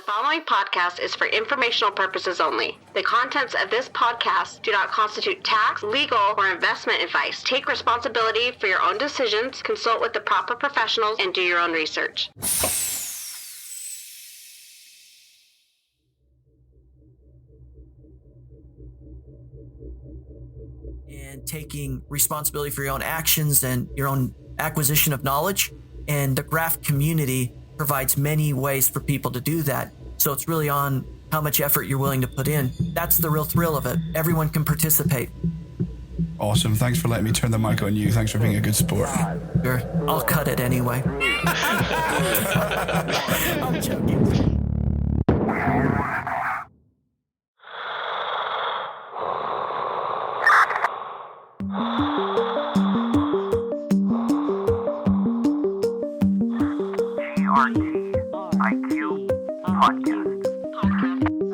following podcast is for informational purposes only. The contents of this podcast do not constitute tax, legal, or investment advice. Take responsibility for your own decisions, consult with the proper professionals, and do your own research. And taking responsibility for your own actions and your own acquisition of knowledge. And the graph community provides many ways for people to do that. So it's really on how much effort you're willing to put in. That's the real thrill of it. Everyone can participate. Awesome. Thanks for letting me turn the mic on you. Thanks for being a good sport. Sure. I'll cut it anyway. I'm joking.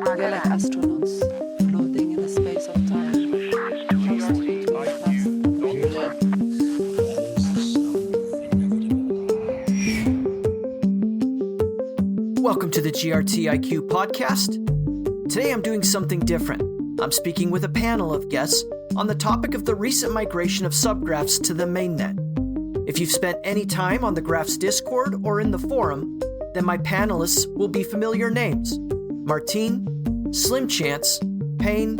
We're like astronauts floating in the space of time. Welcome to the GRT IQ podcast. Today I'm doing something different. I'm speaking with a panel of guests on the topic of the recent migration of subgraphs to the mainnet. If you've spent any time on the Graphs Discord or in the forum, then my panelists will be familiar names: Martine, Slimchance, Payne,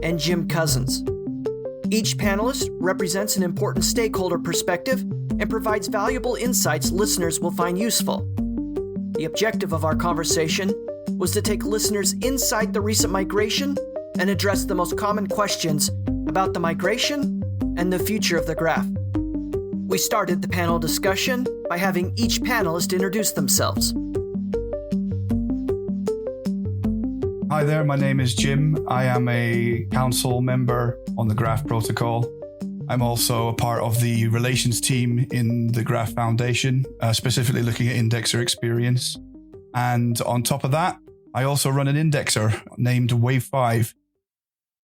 and Jim Cousins. Each panelist represents an important stakeholder perspective and provides valuable insights listeners will find useful. The objective of our conversation was to take listeners inside the recent migration and address the most common questions about the migration and the future of the graph. We started the panel discussion by having each panelist introduce themselves. Hi there, my name is Jim. I am a council member on the Graph protocol. I'm also a part of the relations team in the Graph Foundation, specifically looking at indexer experience. And on top of that, I also run an indexer named Wave 5.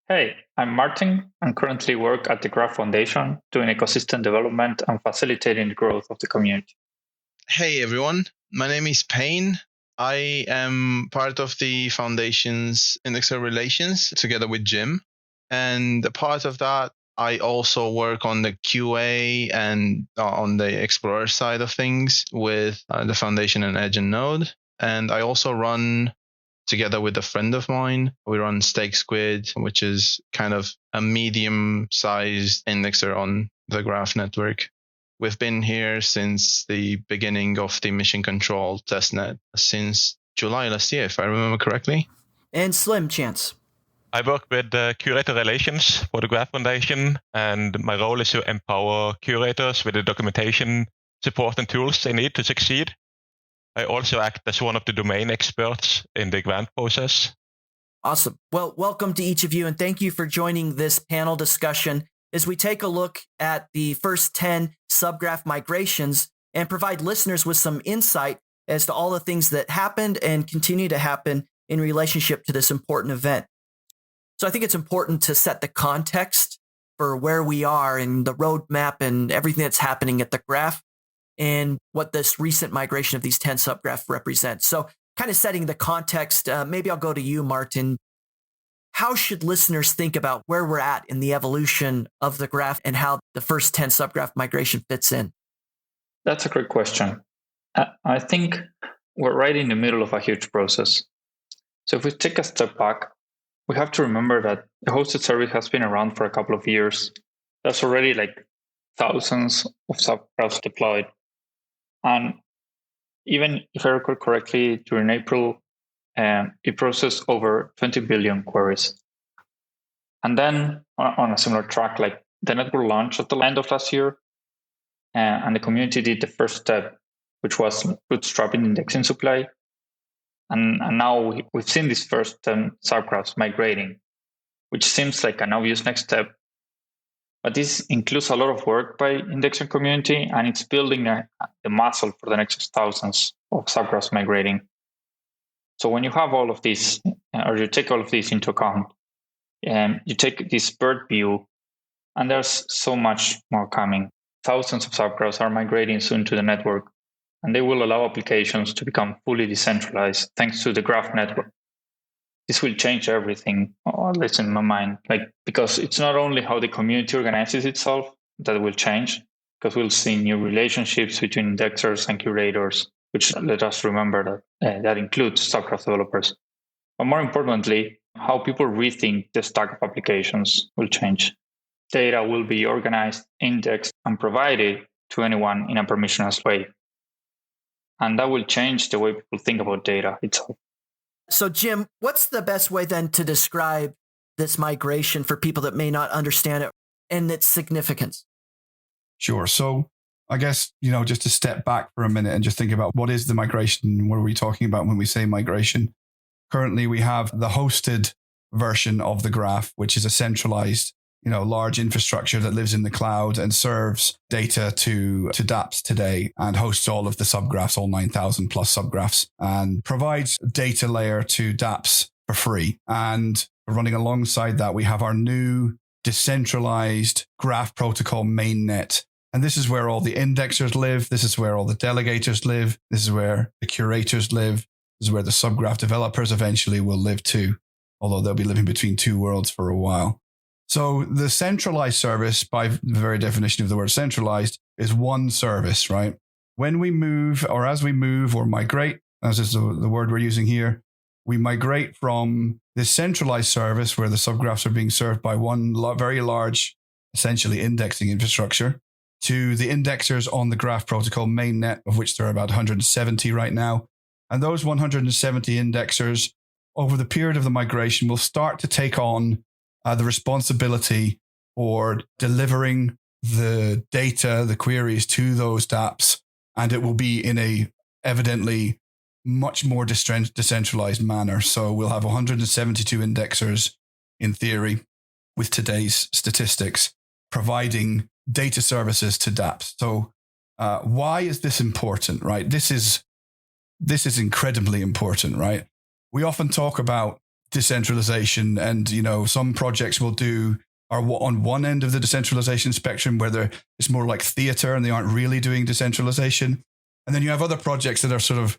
Hey, I'm Martin and currently work at the Graph Foundation doing ecosystem development and facilitating the growth of the community. Hey everyone, my name is Payne. I am part of the Foundation's Indexer Relations together with Jim. And a part of that, I also work on the QA and on the Explorer side of things with the Foundation and Edge and Node. And I also run, together with a friend of mine, we run Steak Squid, which is kind of a medium-sized indexer on the Graph network. We've been here since the beginning of the mission control testnet, since July last year, if I remember correctly. And Slimchance. I work with Curator Relations for the Graph Foundation, and my role is to empower curators with the documentation, support, and tools they need to succeed. I also act as one of the domain experts in the grant process. Awesome. Well, welcome to each of you, and thank you for joining this panel discussion as we take a look at the first 10 subgraph migrations and provide listeners with some insight as to all the things that happened and continue to happen in relationship to this important event. So I think it's important to set the context for where we are and the roadmap and everything that's happening at the graph and what this recent migration of these 10 subgraphs represents. So kind of setting the context, maybe I'll go to you, Martin. How should listeners think about where we're at in the evolution of the graph and how the first 10 subgraph migration fits in? That's a great question. I think we're right in the middle of a huge process. So if we take a step back, we have to remember that the hosted service has been around for a couple of years. There's already like thousands of subgraphs deployed. And even if I recall correctly, during April, it processed over 20 billion queries. And then on a similar track, like the network launched at the end of last year, and the community did the first step, which was bootstrapping indexing supply. And now we've seen these first 10 subgraphs migrating, which seems like an obvious next step. But this includes a lot of work by indexing community, and it's building the muscle for the next thousands of subgraphs migrating. So when you have all of this, or you take all of this into account, you take this bird view, and there's so much more coming. Thousands of subgraphs are migrating soon to the network. and they will allow applications to become fully decentralized thanks to the graph network. This will change everything, or at least in my mind, because it's not only how the community organizes itself that will change, because we'll see new relationships between indexers and curators, which let us remember that includes subgraph developers. But more importantly, how people rethink the stack of applications will change. Data will be organized, indexed, and provided to anyone in a permissionless way. And that will change the way people think about data itself. So, Jim, what's the best way then to describe this migration for people that may not understand it and its significance? Sure. So I guess, just to step back for a minute and just think about what is the migration? What are we talking about when we say migration? Currently, we have the hosted version of the graph, which is a centralized, large infrastructure that lives in the cloud and serves data to dApps today and hosts all of the subgraphs, all 9,000 plus subgraphs, and provides data layer to dApps for free. And running alongside that, we have our new decentralized graph protocol mainnet. And this is where all the indexers live. This is where all the delegators live. This is where the curators live. This is where the subgraph developers eventually will live too, although they'll be living between two worlds for a while. So the centralized service, by the very definition of the word centralized, is one service, right? When we move, or as we move or migrate, as is the word we're using here, we migrate from this centralized service where the subgraphs are being served by one very large, essentially indexing infrastructure, to the indexers on the graph protocol mainnet, of which there are about 170 right now. And those 170 indexers, over the period of the migration, will start to take on the responsibility for delivering the data, the queries to those dApps, and it will be in a evidently much more decentralized manner. So we'll have 172 indexers in theory with today's statistics providing data services to dApps. So why is this important, right? This is incredibly important, right? We often talk about decentralization, and some projects are on one end of the decentralization spectrum where it's more like theater and they aren't really doing decentralization. And then you have other projects that are sort of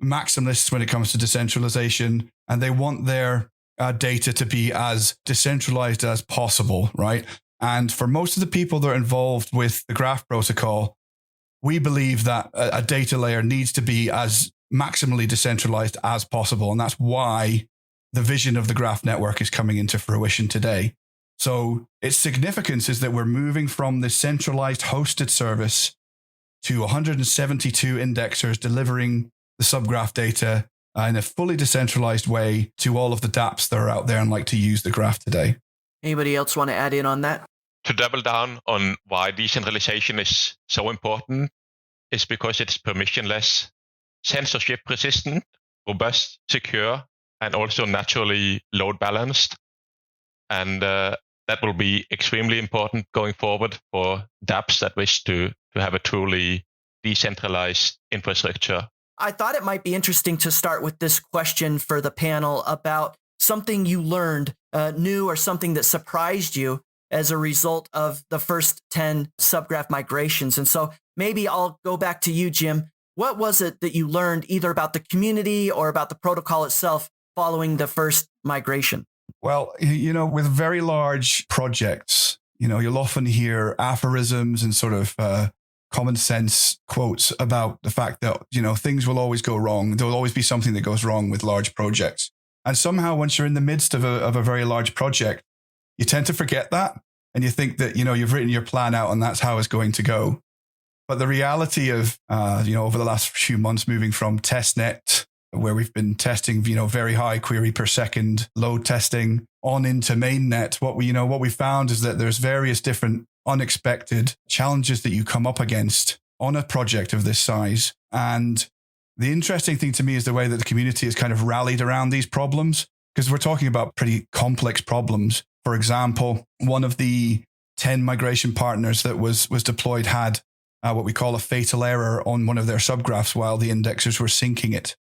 maximalists when it comes to decentralization, and they want their data to be as decentralized as possible, right? And for most of the people that are involved with the graph protocol, we believe that a data layer needs to be as maximally decentralized as possible. And that's why the vision of the graph network is coming into fruition today. So its significance is that we're moving from this centralized hosted service to 172 indexers delivering the subgraph data in a fully decentralized way to all of the dApps that are out there and like to use the graph today. Anybody else want to add in on that? To double down on why decentralization is so important is because it's permissionless, censorship resistant, robust, secure, and also naturally load balanced. And that will be extremely important going forward for dApps that wish to have a truly decentralized infrastructure. I thought it might be interesting to start with this question for the panel about something you learned new or something that surprised you as a result of the first 10 subgraph migrations. And so maybe I'll go back to you, Jim. What was it that you learned either about the community or about the protocol itself following the first migration? Well, with very large projects, you'll often hear aphorisms and sort of common sense quotes about the fact that, things will always go wrong. There will always be something that goes wrong with large projects. And somehow once you're in the midst of a very large project, you tend to forget that. And you think that, you've written your plan out and that's how it's going to go. But the reality of, over the last few months, moving from testnet, where we've been testing, very high query per second load testing, on into mainnet, what we found is that there's various different unexpected challenges that you come up against on a project of this size. And the interesting thing to me is the way that the community has kind of rallied around these problems, because we're talking about pretty complex problems. For example, one of the 10 migration partners that was deployed had what we call a fatal error on one of their subgraphs while the indexers were syncing it.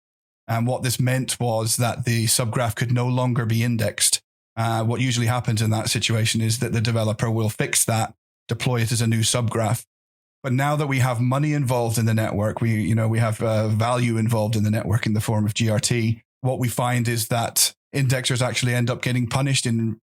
And what this meant was that the subgraph could no longer be indexed. What usually happens in that situation is that the developer will fix that, deploy it as a new subgraph. But now that we have money involved in the network, we have value involved in the network in the form of GRT. What we find is that indexers actually end up getting punished in,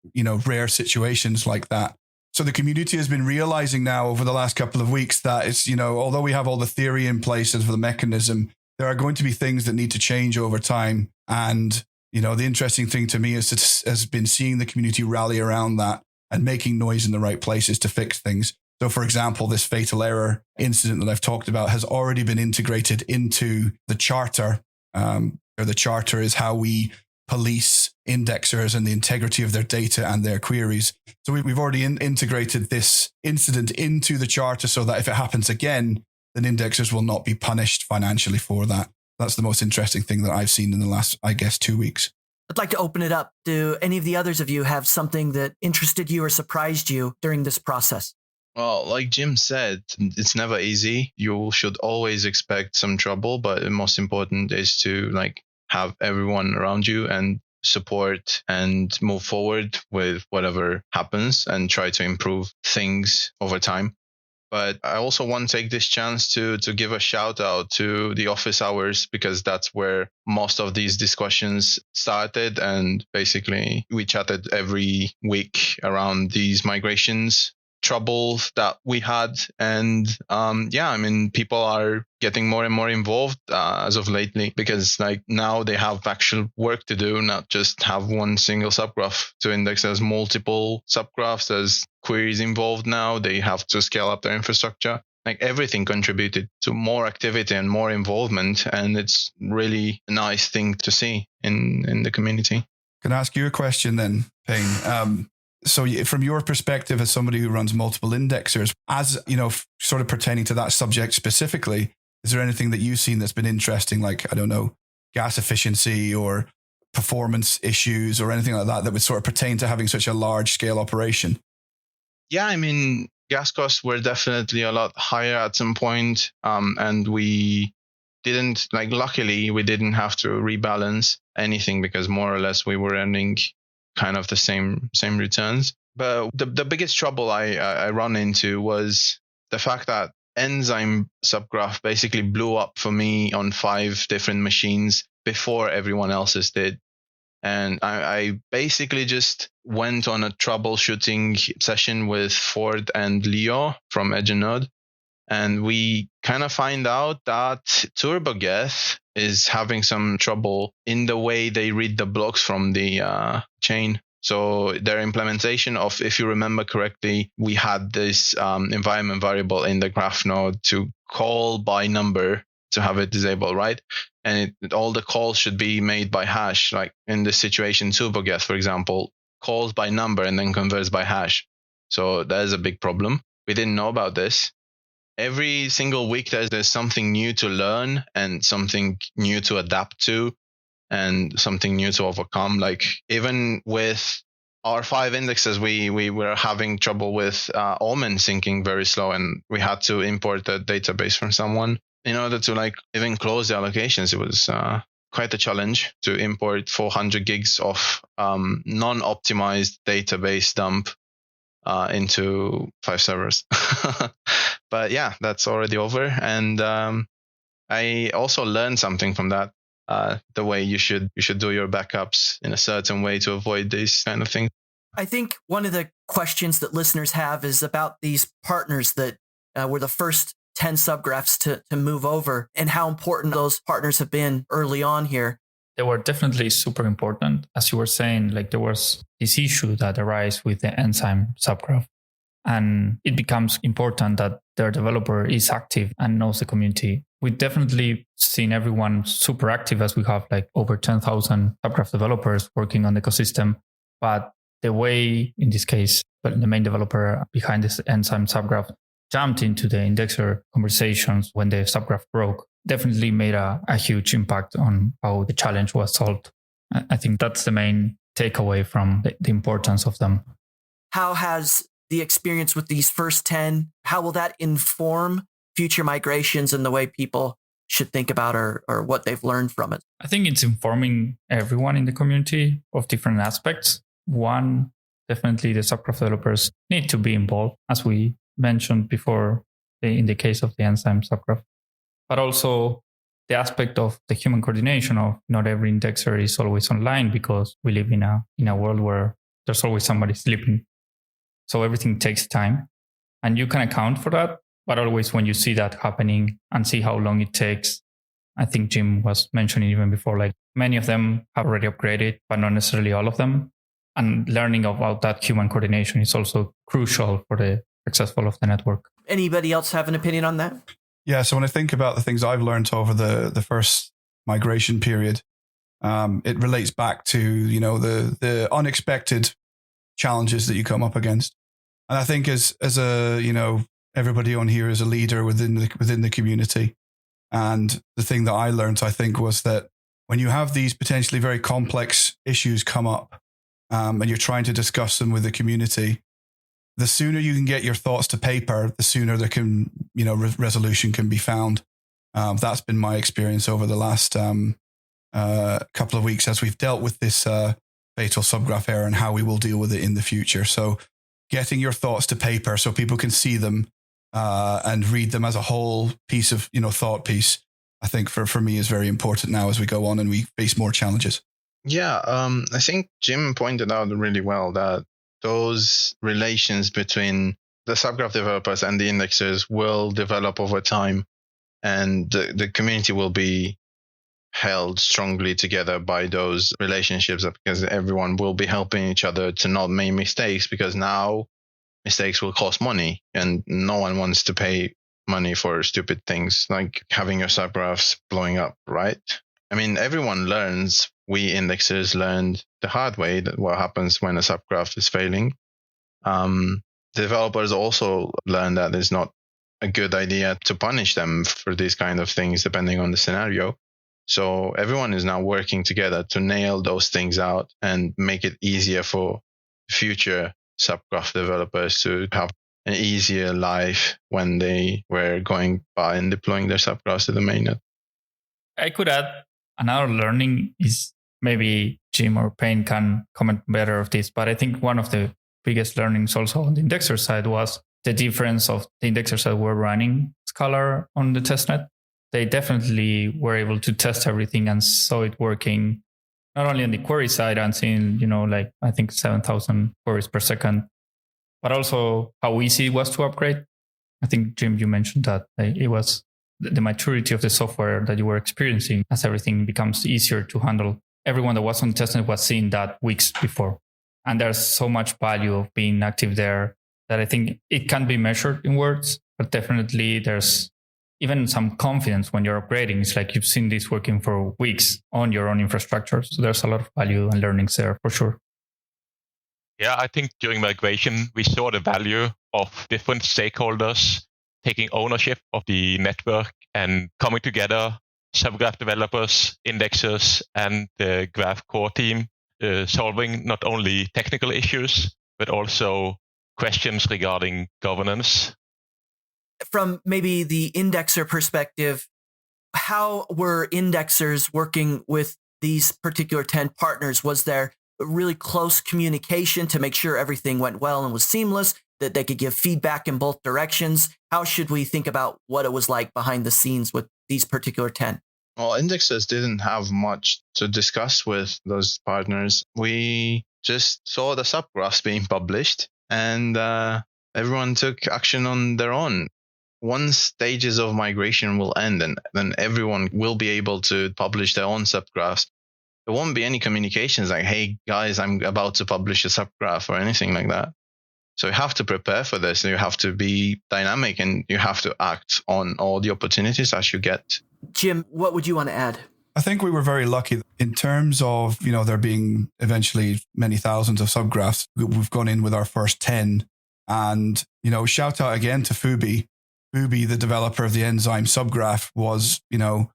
rare situations like that. So the community has been realizing now over the last couple of weeks that it's, although we have all the theory in place for the mechanism, there are going to be things that need to change over time. And, the interesting thing to me has been seeing the community rally around that and making noise in the right places to fix things. So, for example, this fatal error incident that I've talked about has already been integrated into the charter. The charter is how we police indexers and the integrity of their data and their queries. So we've already integrated this incident into the charter so that if it happens again, then indexers will not be punished financially for that. That's the most interesting thing that I've seen in the last, 2 weeks. I'd like to open it up. Do any of the others of you have something that interested you or surprised you during this process? Well, like Jim said, it's never easy. You should always expect some trouble, but the most important is to have everyone around you and support and move forward with whatever happens and try to improve things over time. But I also want to take this chance to give a shout out to the office hours, because that's where most of these discussions started. And basically we chatted every week around these migrations troubles that we had. And people are getting more and more involved as of lately, because now they have actual work to do, not just have one single subgraph to index. There's multiple subgraphs, there's queries involved now, they have to scale up their infrastructure. Everything contributed to more activity and more involvement, and it's really a nice thing to see in the community. Can I ask you a question then, Payne? So from your perspective as somebody who runs multiple indexers, as sort of pertaining to that subject specifically, is there anything that you've seen that's been interesting, gas efficiency or performance issues or anything like that would sort of pertain to having such a large scale operation? Yeah, gas costs were definitely a lot higher at some point, and we didn't, luckily we didn't have to rebalance anything, because more or less we were earning kind of the same returns. But the biggest trouble I run into was the fact that enzyme subgraph basically blew up for me on 5 different machines before everyone else's did. And I basically just went on a troubleshooting session with Ford and Leo from Edge and Node. And we kind of find out that TurboGeth is having some trouble in the way they read the blocks from the chain. So their implementation of, if you remember correctly, we had this environment variable in the graph node to call by number to have it disabled, right? And all the calls should be made by hash. Like in this situation, TurboGeth, for example, calls by number and then converts by hash. So that is a big problem. We didn't know about this. Every single week, there's something new to learn and something new to adapt to and something new to overcome. Like even with our 5 indexes, we were having trouble with Omen syncing very slow, and we had to import a database from someone in order to even close the allocations. It was quite a challenge to import 400 gigs of non-optimized database dump into 5 servers. But yeah, that's already over. And I also learned something from that, the way you should do your backups in a certain way to avoid these kind of things. I think one of the questions that listeners have is about these partners that were the first 10 subgraphs to move over, and how important those partners have been early on here. They were definitely super important. As you were saying, there was this issue that arose with the enzyme subgraph. And it becomes important that their developer is active and knows the community. We've definitely seen everyone super active, as we have over 10,000 subgraph developers working on the ecosystem. But the way, in this case, the main developer behind this enzyme subgraph jumped into the indexer conversations when the subgraph broke definitely made a huge impact on how the challenge was solved. I think that's the main takeaway from the importance of them. How has the experience with these first 10, how will that inform future migrations and the way people should think about or what they've learned from it? I think it's informing everyone in the community of different aspects. One, definitely the subgraph developers need to be involved. As we mentioned before, in the case of the enzyme subgraph. But also the aspect of the human coordination of not every indexer is always online because we live in a world where there's always somebody sleeping. So everything takes time and you can account for that. But always when you see that happening and see how long it takes, I think Jim was mentioning even before, like many of them have already upgraded, but not necessarily all of them. And learning about that human coordination is also crucial for the successful of the network. Anybody else have an opinion on that? Yeah, so when I think about the things I've learned over the first migration period, it relates back to, the unexpected challenges that you come up against. And I think as a, everybody on here is a leader within the community. And the thing that I learned, I think, was that when you have these potentially very complex issues come up, and you're trying to discuss them with the community, the sooner you can get your thoughts to paper, the sooner there can, resolution can be found. That's been my experience over the last couple of weeks as we've dealt with this fatal subgraph error and how we will deal with it in the future. So getting your thoughts to paper so people can see them and read them as a whole piece of, thought piece, I think for me is very important now as we go on and we face more challenges. Yeah, I think Jim pointed out really well that those relations between the subgraph developers and the indexers will develop over time, and the community will be held strongly together by those relationships because everyone will be helping each other to not make mistakes, because now mistakes will cost money and no one wants to pay money for stupid things like having your subgraphs blowing up, right? I mean, everyone learns. We indexers learned the hard way that what happens when a subgraph is failing. Developers also learn that it's not a good idea to punish them for these kind of things, depending on the scenario. So everyone is now working together to nail those things out and make it easier for future subgraph developers to have an easier life when they were going by and deploying their subgraphs to the mainnet. I could add another learning is, maybe Jim or Payne can comment better of this, but I think one of the biggest learnings also on the indexer side was the difference of the indexers that were running Scalar on the testnet. They definitely were able to test everything and saw it working not only on the query side and seeing, I think 7,000 queries per second, but also how easy it was to upgrade. I think, Jim, you mentioned that it was the maturity of the software that you were experiencing as everything becomes easier to handle. Everyone that was on the testnet was seeing that weeks before. And there's so much value of being active there that I think it can be measured in words, but definitely there's even some confidence when you're upgrading. It's like you've seen this working for weeks on your own infrastructure. So there's a lot of value and learnings there for sure. Yeah, I think during migration, we saw the value of different stakeholders taking ownership of the network and coming together, subgraph developers, indexers, and the graph core team, solving not only technical issues, but also questions regarding governance. From maybe the indexer perspective, how were indexers working with these particular 10 partners? Was there really close communication to make sure everything went well and was seamless, that they could give feedback in both directions? How should we think about what it was like behind the scenes with these particular 10? Well, indexers didn't have much to discuss with those partners. We just saw the subgraphs being published and everyone took action on their own. Once stages of migration will end and then everyone will be able to publish their own subgraphs, there won't be any communications like, hey guys, I'm about to publish a subgraph or anything like that. So you have to prepare for this. You have to be dynamic and you have to act on all the opportunities as you get. Jim, what would you want to add? I think we were very lucky in terms of, there being eventually many thousands of subgraphs. We've gone in with our first 10 and, shout out again to Fubi. Fubi, the developer of the enzyme subgraph, was, the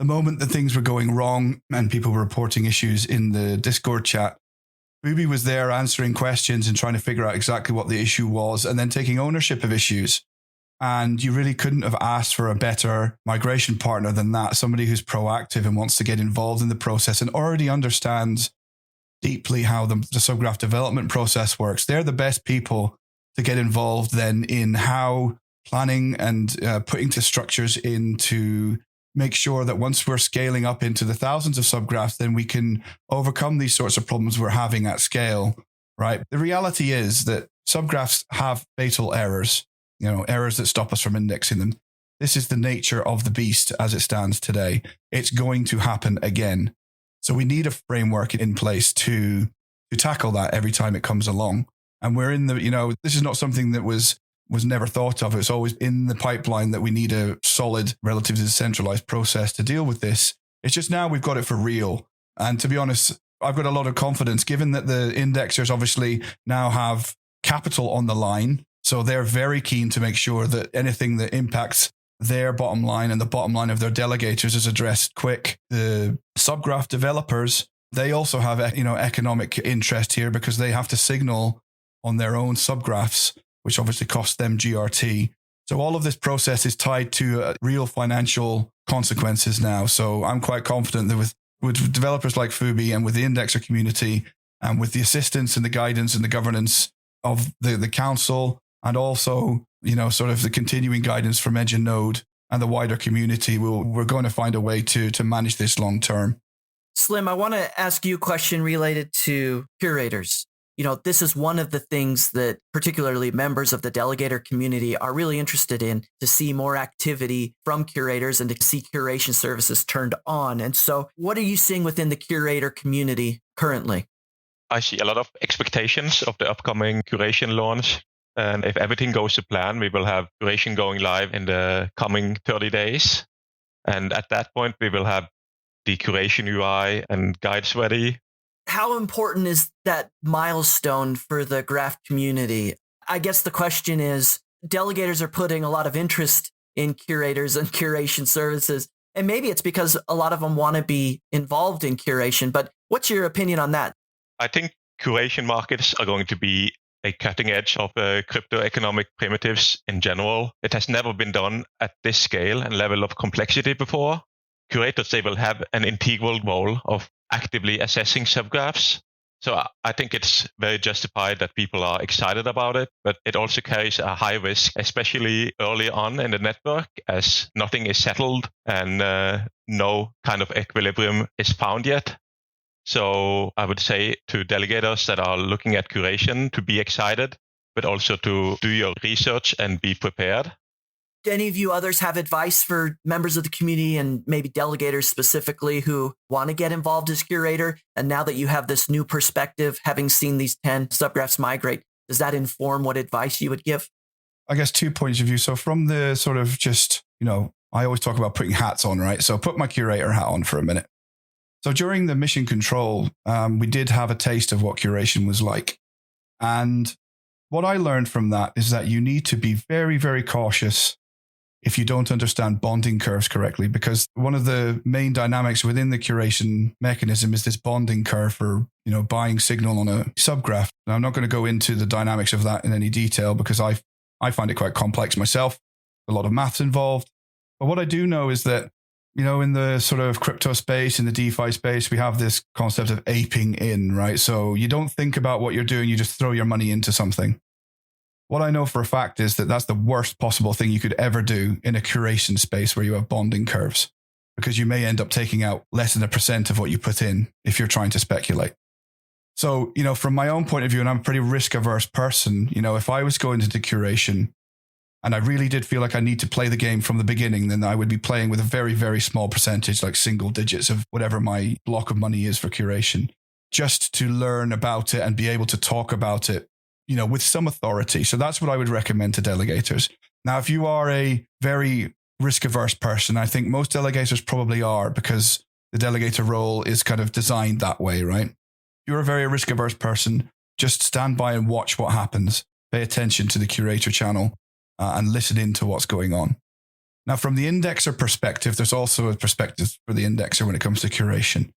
moment that things were going wrong and people were reporting issues in the Discord chat, Fubi was there answering questions and trying to figure out exactly what the issue was and then taking ownership of issues. And you really couldn't have asked for a better migration partner than that. Somebody who's proactive and wants to get involved in the process and already understands deeply how the subgraph development process works. They're the best people to get involved then in how planning and putting the structures in to make sure that once we're scaling up into the thousands of subgraphs, then we can overcome these sorts of problems we're having at scale, right? The reality is that subgraphs have fatal errors, errors that stop us from indexing them. This is the nature of the beast as it stands today. It's going to happen again. So we need a framework in place to tackle that every time it comes along. And we're in this is not something that was never thought of. It's always in the pipeline that we need a solid, relatively decentralized process to deal with this. It's just now we've got it for real. And to be honest, I've got a lot of confidence given that the indexers obviously now have capital on the line. So they're very keen to make sure that anything that impacts their bottom line and the bottom line of their delegators is addressed quick. The subgraph developers, they also have economic interest here because they have to signal on their own subgraphs, which obviously costs them GRT. So all of this process is tied to real financial consequences now. So I'm quite confident that with developers like Fubi and with the indexer community and with the assistance and the guidance and the governance of the council and also sort of the continuing guidance from Edge and Node and the wider community, we're going to find a way to manage this long term. Slim, I want to ask you a question related to curators. This is one of the things that particularly members of the Delegator community are really interested in, to see more activity from curators and to see curation services turned on. And so what are you seeing within the Curator community currently? I see a lot of expectations of the upcoming curation launch. And if everything goes to plan, we will have curation going live in the coming 30 days. And at that point, we will have the curation UI and guides ready. How important is that milestone for the graph community? I guess the question is, delegators are putting a lot of interest in curators and curation services, and maybe it's because a lot of them want to be involved in curation, but what's your opinion on that? I think curation markets are going to be a cutting edge of crypto economic primitives in general. It has never been done at this scale and level of complexity before. Curators, they will have an integral role of actively assessing subgraphs. So I think it's very justified that people are excited about it, but it also carries a high risk, especially early on in the network, as nothing is settled and no kind of equilibrium is found yet. So I would say to delegators that are looking at curation to be excited, but also to do your research and be prepared. Do any of you others have advice for members of the community and maybe delegators specifically who want to get involved as curator? And now that you have this new perspective, having seen these 10 subgraphs migrate, does that inform what advice you would give? I guess 2 points of view. So from the sort of just, I always talk about putting hats on, right? So put my curator hat on for a minute. So during the mission control, we did have a taste of what curation was like. And what I learned from that is that you need to be very, very cautious if you don't understand bonding curves correctly, because one of the main dynamics within the curation mechanism is this bonding curve for, buying signal on a subgraph. Now, I'm not going to go into the dynamics of that in any detail because I find it quite complex myself, a lot of maths involved. But what I do know is that, in the sort of crypto space, in the DeFi space, we have this concept of aping in, right? So you don't think about what you're doing, you just throw your money into something. What I know for a fact is that that's the worst possible thing you could ever do in a curation space where you have bonding curves, because you may end up taking out less than 1% of what you put in if you're trying to speculate. So, from my own point of view, and I'm a pretty risk averse person, if I was going into curation and I really did feel like I need to play the game from the beginning, then I would be playing with a very, very small percentage, like single digits of whatever my block of money is for curation, just to learn about it and be able to talk about it with some authority. So that's what I would recommend to delegators. Now, if you are a very risk-averse person, I think most delegators probably are, because the delegator role is kind of designed that way, right? If you're a very risk-averse person, just stand by and watch what happens. Pay attention to the Curator channel and listen into what's going on. Now, from the indexer perspective, there's also a perspective for the indexer when it comes to curation.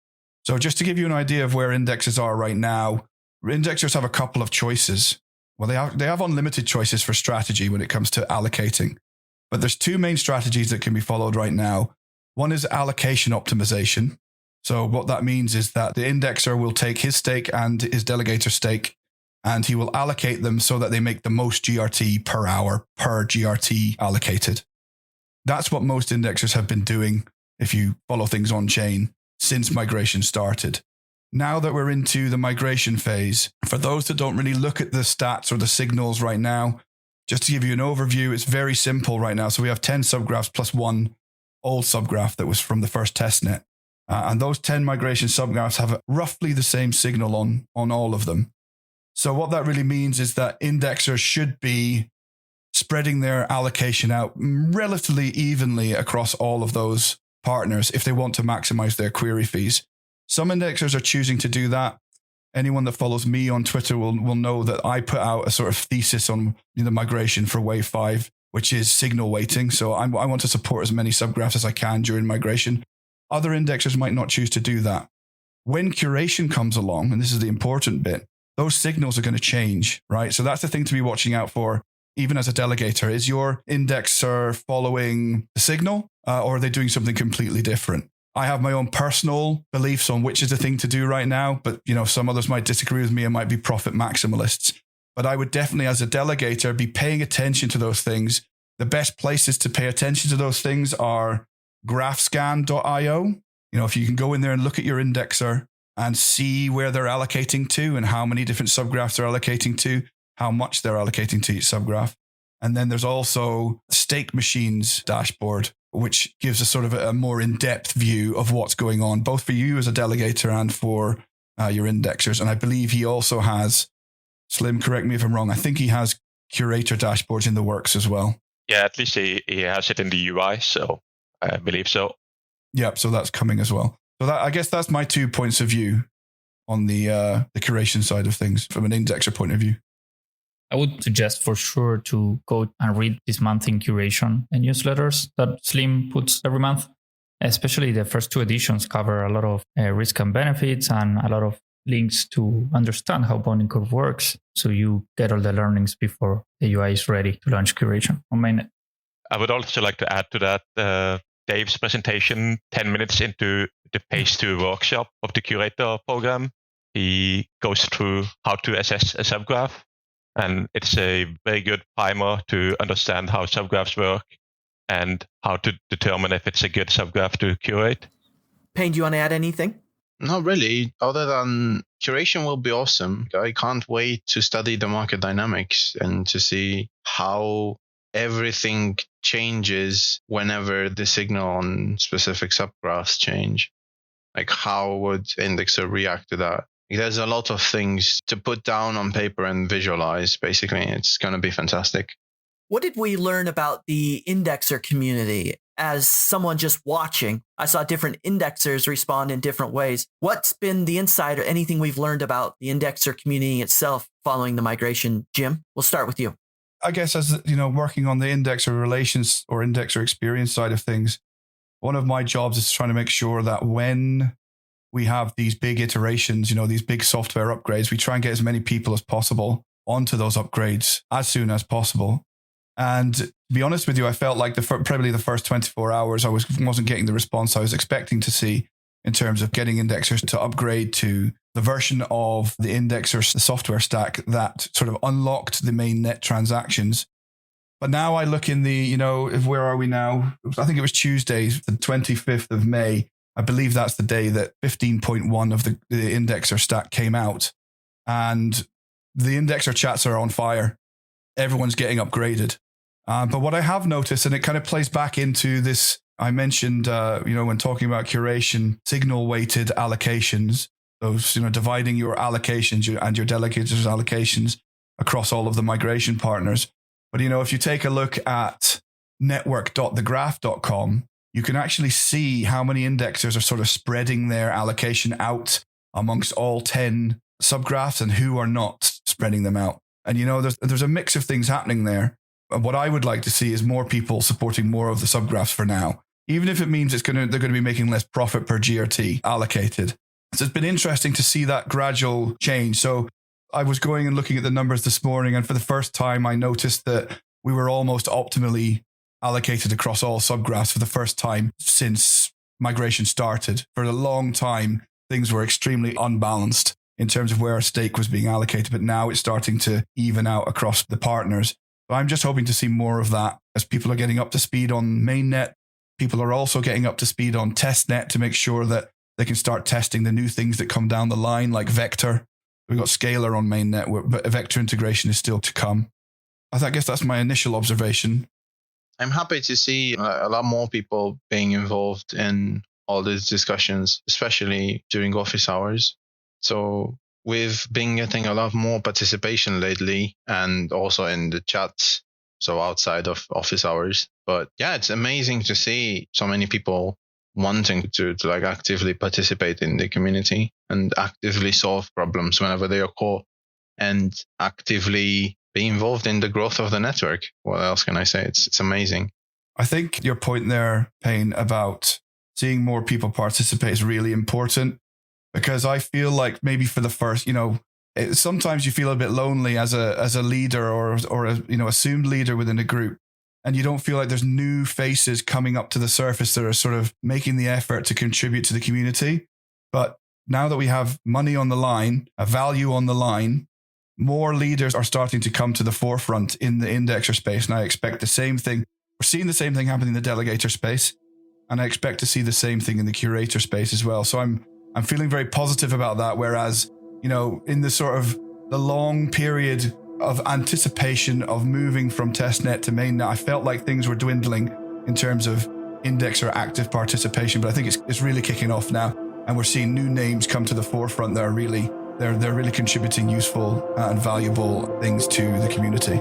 So just to give you an idea of where indexers are right now, indexers have a couple of choices. Well, they have unlimited choices for strategy when it comes to allocating. But there's two main strategies that can be followed right now. One is allocation optimization. So what that means is that the indexer will take his stake and his delegator stake and he will allocate them so that they make the most GRT per hour per GRT allocated. That's what most indexers have been doing if you follow things on chain since migration started. Now that we're into the migration phase, for those that don't really look at the stats or the signals right now, just to give you an overview, it's very simple right now. So we have 10 subgraphs plus one old subgraph that was from the first testnet. And those 10 migration subgraphs have roughly the same signal on all of them. So what that really means is that indexers should be spreading their allocation out relatively evenly across all of those partners if they want to maximize their query fees. Some indexers are choosing to do that. Anyone that follows me on Twitter will know that I put out a sort of thesis on the migration for Wave 5, which is signal weighting. So I want to support as many subgraphs as I can during migration. Other indexers might not choose to do that. When curation comes along, and this is the important bit, those signals are going to change, right? So that's the thing to be watching out for, even as a delegator. Is your indexer following the signal or are they doing something completely different? I have my own personal beliefs on which is the thing to do right now, but some others might disagree with me and might be profit maximalists. But I would definitely, as a delegator, be paying attention to those things. The best places to pay attention to those things are graphscan.io. If you can go in there and look at your indexer and see where they're allocating to and how many different subgraphs they're allocating to, how much they're allocating to each subgraph. And then there's also Stake Machines dashboard, which gives a sort of a more in-depth view of what's going on, both for you as a delegator and for your indexers. And I believe he also has, Slim, correct me if I'm wrong, I think he has Curator dashboards in the works as well. Yeah, at least he has it in the UI, so I believe so. Yep, so that's coming as well. So I guess that's my 2 points of view on the curation side of things from an indexer point of view. I would suggest for sure to go and read this month in curation and newsletters that Slim puts every month. Especially the first 2 editions cover a lot of risk and benefits and a lot of links to understand how bonding curve works. So you get all the learnings before the UI is ready to launch curation on mainnet. I would also like to add to that Dave's presentation 10 minutes into the Phase 2 workshop of the Curator program. He goes through how to assess a subgraph. And it's a very good primer to understand how subgraphs work and how to determine if it's a good subgraph to curate. Payne, do you want to add anything? Not really, other than curation will be awesome. I can't wait to study the market dynamics and to see how everything changes whenever the signal on specific subgraphs change. Like how would indexer react to that? There's a lot of things to put down on paper and visualize, basically. It's going to be fantastic. What did we learn about the indexer community? As someone just watching, I saw different indexers respond in different ways. What's been the insight or anything we've learned about the indexer community itself following the migration? Jim, we'll start with you. I guess as working on the indexer relations or indexer experience side of things, one of my jobs is trying to make sure that when we have these big iterations, these big software upgrades, we try and get as many people as possible onto those upgrades as soon as possible. And to be honest with you, I felt like probably the first 24 hours, I wasn't getting the response I was expecting to see in terms of getting indexers to upgrade to the version of the indexer software stack that sort of unlocked the mainnet transactions. But now I look in the, where are we now? I think it was Tuesday, the 25th of May. I believe that's the day that 15.1 of the indexer stack came out. And the indexer chats are on fire. Everyone's getting upgraded. But what I have noticed, and it kind of plays back into this, I mentioned, when talking about curation, signal-weighted allocations, those, dividing your allocations and your delegators' allocations across all of the migration partners. But, if you take a look at network.thegraph.com, you can actually see how many indexers are sort of spreading their allocation out amongst all 10 subgraphs and who are not spreading them out. And, there's a mix of things happening there. What I would like to see is more people supporting more of the subgraphs for now, even if it means they're going to be making less profit per GRT allocated. So it's been interesting to see that gradual change. So I was going and looking at the numbers this morning, and for the first time, I noticed that we were almost optimally allocated across all subgraphs for the first time since migration started. For a long time, things were extremely unbalanced in terms of where a stake was being allocated, but now it's starting to even out across the partners. So I'm just hoping to see more of that as people are getting up to speed on mainnet. People are also getting up to speed on testnet to make sure that they can start testing the new things that come down the line, like vector. We've got scalar on mainnet, but vector integration is still to come. I guess that's my initial observation. I'm happy to see a lot more people being involved in all these discussions, especially during office hours. So we've been getting a lot more participation lately, and also in the chats, so outside of office hours. But yeah, it's amazing to see so many people wanting to like actively participate in the community and actively solve problems whenever they occur, and actively be involved in the growth of the network. What else can I say? It's amazing. I think your point there, Payne, about seeing more people participate is really important, because I feel like maybe for the first, sometimes you feel a bit lonely as a leader or a, assumed leader within a group, and you don't feel like there's new faces coming up to the surface that are sort of making the effort to contribute to the community. But now that we have money on the line, a value on the line, more leaders are starting to come to the forefront in the indexer space. And I expect the same thing. We're seeing the same thing happen in the delegator space. And I expect to see the same thing in the curator space as well. So I'm feeling very positive about that. Whereas, in the sort of the long period of anticipation of moving from testnet to mainnet, I felt like things were dwindling in terms of indexer active participation. But I think it's really kicking off now. And we're seeing new names come to the forefront that are really, they're really contributing useful and valuable things to the community.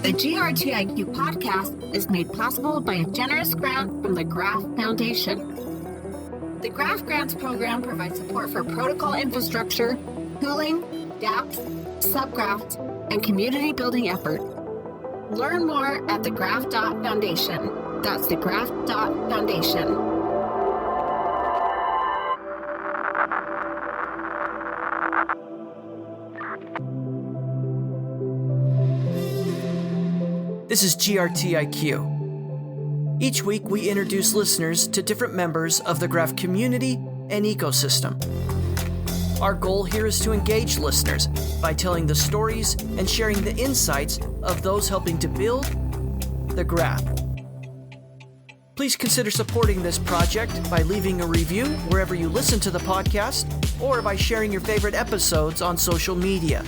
The GRTIQ podcast is made possible by a generous grant from the Graph Foundation. The Graph Grants program provides support for protocol infrastructure, tooling, dApps, subgraphs, and community building effort. Learn more at thegraph.foundation. That's thegraph.foundation. This is GRTIQ. Each week, we introduce listeners to different members of the Graph community and ecosystem. Our goal here is to engage listeners by telling the stories and sharing the insights of those helping to build the Graph. Please consider supporting this project by leaving a review wherever you listen to the podcast, or by sharing your favorite episodes on social media.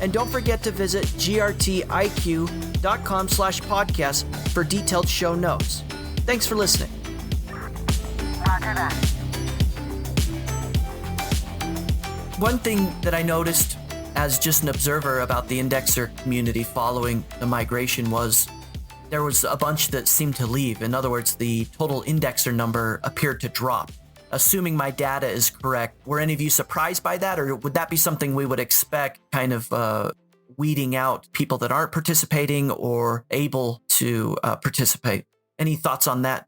And don't forget to visit grtiq.com/podcast for detailed show notes. Thanks for listening. One thing that I noticed as just an observer about the indexer community following the migration was there was a bunch that seemed to leave. In other words, the total indexer number appeared to drop. Assuming my data is correct, were any of you surprised by that, or would that be something we would expect, kind of weeding out people that aren't participating or able to participate? Any thoughts on that?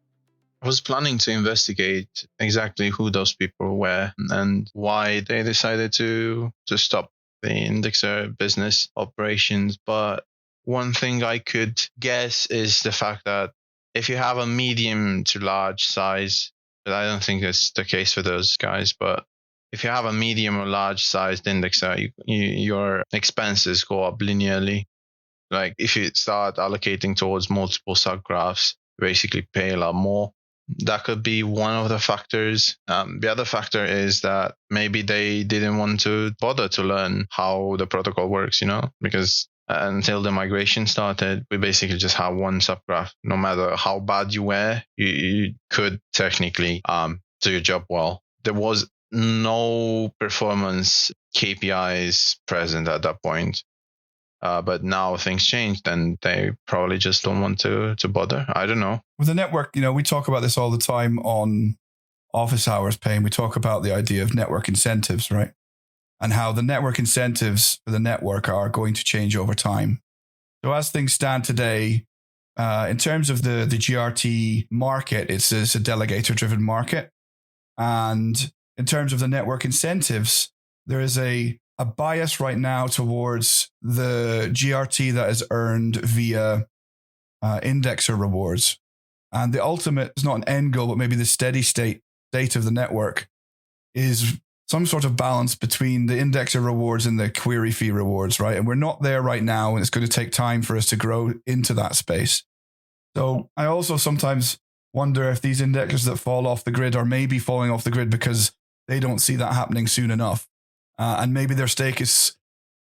I was planning to investigate exactly who those people were and why they decided to stop the indexer business operations. But one thing I could guess is the fact that if you have a medium to large size, but I don't think that's the case for those guys, but if you have a medium or large sized indexer, your expenses go up linearly. Like if you start allocating towards multiple subgraphs, you basically pay a lot more. That could be one of the factors. The other factor is that maybe they didn't want to bother to learn how the protocol works, because until the migration started, we basically just have one subgraph. No matter how bad you were, you could technically do your job well. There was no performance KPIs present at that point. But now things changed and they probably just don't want to bother. I don't know. With the network, we talk about this all the time on office hours, Payne. We talk about the idea of network incentives, right? And how the network incentives for the network are going to change over time. So as things stand today, in terms of the GRT market, it's a delegator-driven market. And in terms of the network incentives, there is a bias right now towards the GRT that is earned via indexer rewards. And the ultimate is not an end goal, but maybe the steady state of the network is some sort of balance between the indexer rewards and the query fee rewards, right? And we're not there right now, and it's going to take time for us to grow into that space. So I also sometimes wonder if these indexers that fall off the grid are maybe falling off the grid because they don't see that happening soon enough. And maybe their stake is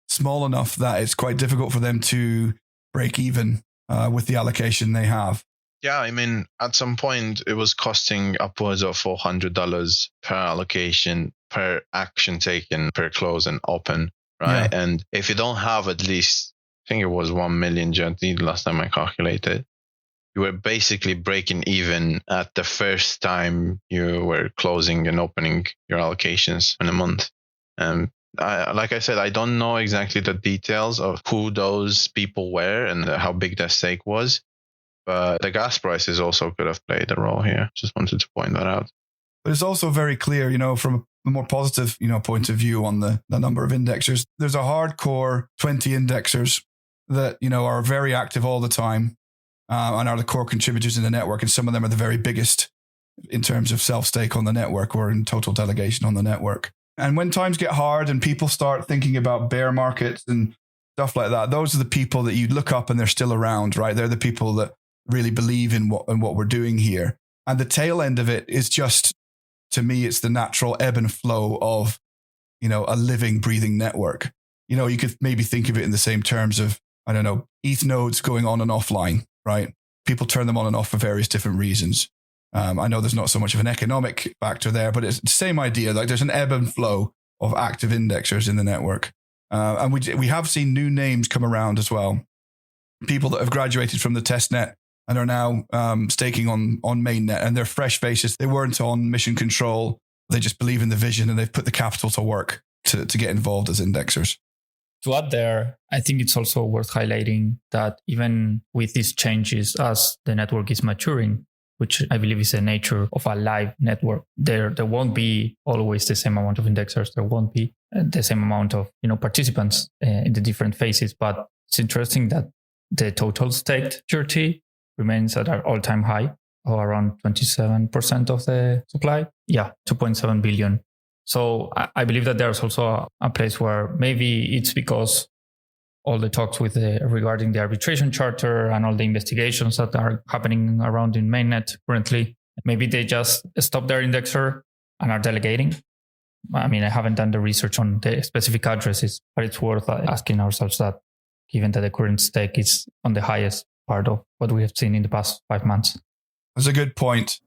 small enough that it's quite difficult for them to break even with the allocation they have. Yeah, I mean, at some point, it was costing upwards of $400 per allocation, per action taken, per close and open, right? Yeah. And if you don't have at least, I think it was 1 million GT last time I calculated, you were basically breaking even at the first time you were closing and opening your allocations in a month. Like I said, I don't know exactly the details of who those people were and how big their stake was, but the gas prices also could have played a role here. Just wanted to point that out. But it's also very clear, from a more positive, point of view on the number of indexers. There's a hardcore 20 indexers that, are very active all the time and are the core contributors in the network. And some of them are the very biggest in terms of self-stake on the network or in total delegation on the network. And when times get hard and people start thinking about bear markets and stuff like that, those are the people that you look up and they're still around, right? They're the people that really believe in what we're doing here. And the tail end of it is just, to me, it's the natural ebb and flow of, a living, breathing network. You could maybe think of it in the same terms of, I don't know, ETH nodes going on and offline, right? People turn them on and off for various different reasons. I know there's not so much of an economic factor there, but it's the same idea. Like there's an ebb and flow of active indexers in the network. And we have seen new names come around as well. People that have graduated from the testnet and are now staking on mainnet, and they're fresh faces. They weren't on mission control. They just believe in the vision and they've put the capital to work to get involved as indexers. To add there, I think it's also worth highlighting that even with these changes, as the network is maturing, which I believe is the nature of a live network, there won't be always the same amount of indexers. There won't be the same amount of participants in the different phases. But it's interesting that the total staked GRT remains at our all-time high, or around 27% of the supply. Yeah, 2.7 billion. So I believe that there's also a place where maybe it's because all the talks regarding the arbitration charter and all the investigations that are happening around in mainnet currently, maybe they just stop their indexer and are delegating. I mean, I haven't done the research on the specific addresses, but it's worth asking ourselves that, given that the current stake is on the highest part of what we have seen in the past 5 months. That's a good point.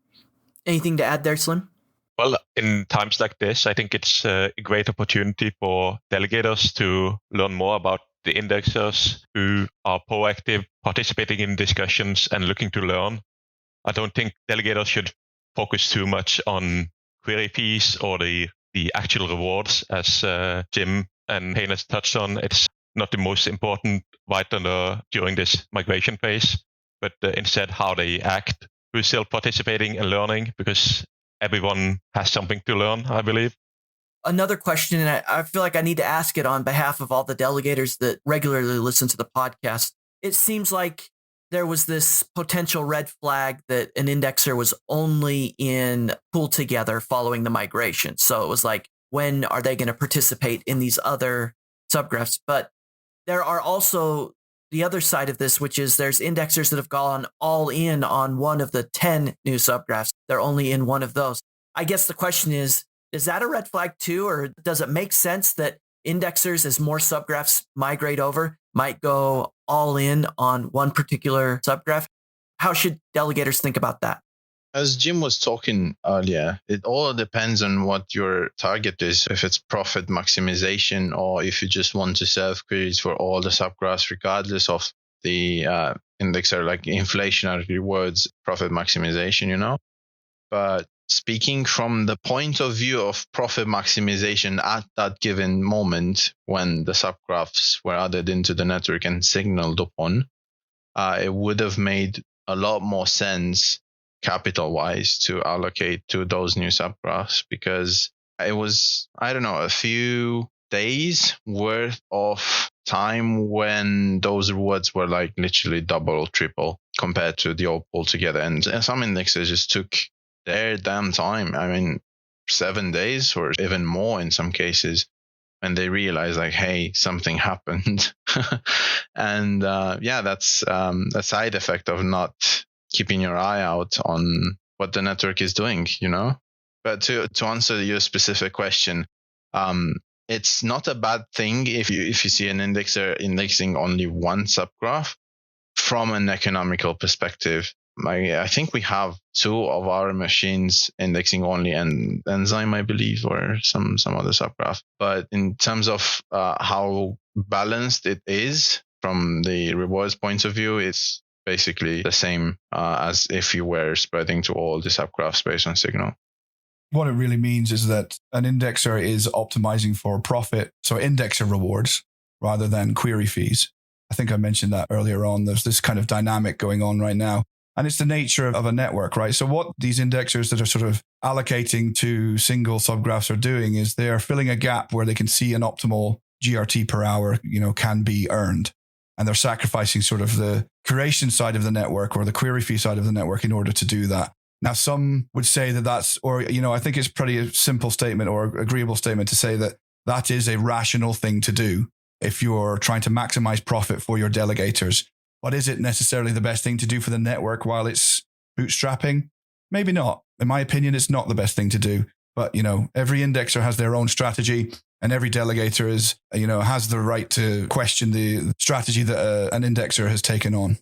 Anything to add there, Slim? Well, in times like this, I think it's a great opportunity for delegators to learn more about the indexers who are proactive, participating in discussions and looking to learn. I don't think delegators should focus too much on query fees or the actual rewards, as Jim and Payne has touched on. It's not the most important right during this migration phase, but instead how they act, who's still participating and learning, because everyone has something to learn, I believe. Another question, and I feel like I need to ask it on behalf of all the delegators that regularly listen to the podcast. It seems like there was this potential red flag that an indexer was only in pool together following the migration. So it was like, when are they going to participate in these other subgraphs? But there are also the other side of this, which is there's indexers that have gone all in on one of the 10 new subgraphs. They're only in one of those. I guess the question is that a red flag too? Or does it make sense that indexers, as more subgraphs migrate over, might go all in on one particular subgraph? How should delegators think about that? As Jim was talking earlier, it all depends on what your target is. If it's profit maximization, or if you just want to serve queries for all the subgraphs, regardless of the indexer, like inflationary rewards, profit maximization, But speaking from the point of view of profit maximization at that given moment, when the subgraphs were added into the network and signaled upon, it would have made a lot more sense capital-wise to allocate to those new subgraphs, because it was, a few days worth of time when those rewards were like literally double, triple. compared to the old altogether. And some indexers just took their damn time. I mean, 7 days or even more in some cases, when they realized like, hey, something happened. And that's a side effect of not keeping your eye out on what the network is doing, But to answer your specific question, it's not a bad thing if you see an indexer indexing only one subgraph from an economical perspective. I think we have 2 of our machines indexing only an enzyme, I believe, or some other subgraph. But in terms of how balanced it is from the rewards point of view, it's basically the same as if you were spreading to all the subgraphs based on signal. What it really means is that an indexer is optimizing for profit, so indexer rewards rather than query fees. I think I mentioned that earlier on. There's this kind of dynamic going on right now. And it's the nature of a network, right? So what these indexers that are sort of allocating to single subgraphs are doing is they're filling a gap where they can see an optimal GRT per hour, can be earned. And they're sacrificing sort of the curation side of the network or the query fee side of the network in order to do that. Now, some would say that I think it's pretty a simple statement or agreeable statement to say that that is a rational thing to do if you're trying to maximize profit for your delegators. But is it necessarily the best thing to do for the network while it's bootstrapping? Maybe not. In my opinion, it's not the best thing to do. But, every indexer has their own strategy, and every delegator has the right to question the strategy that an indexer has taken on.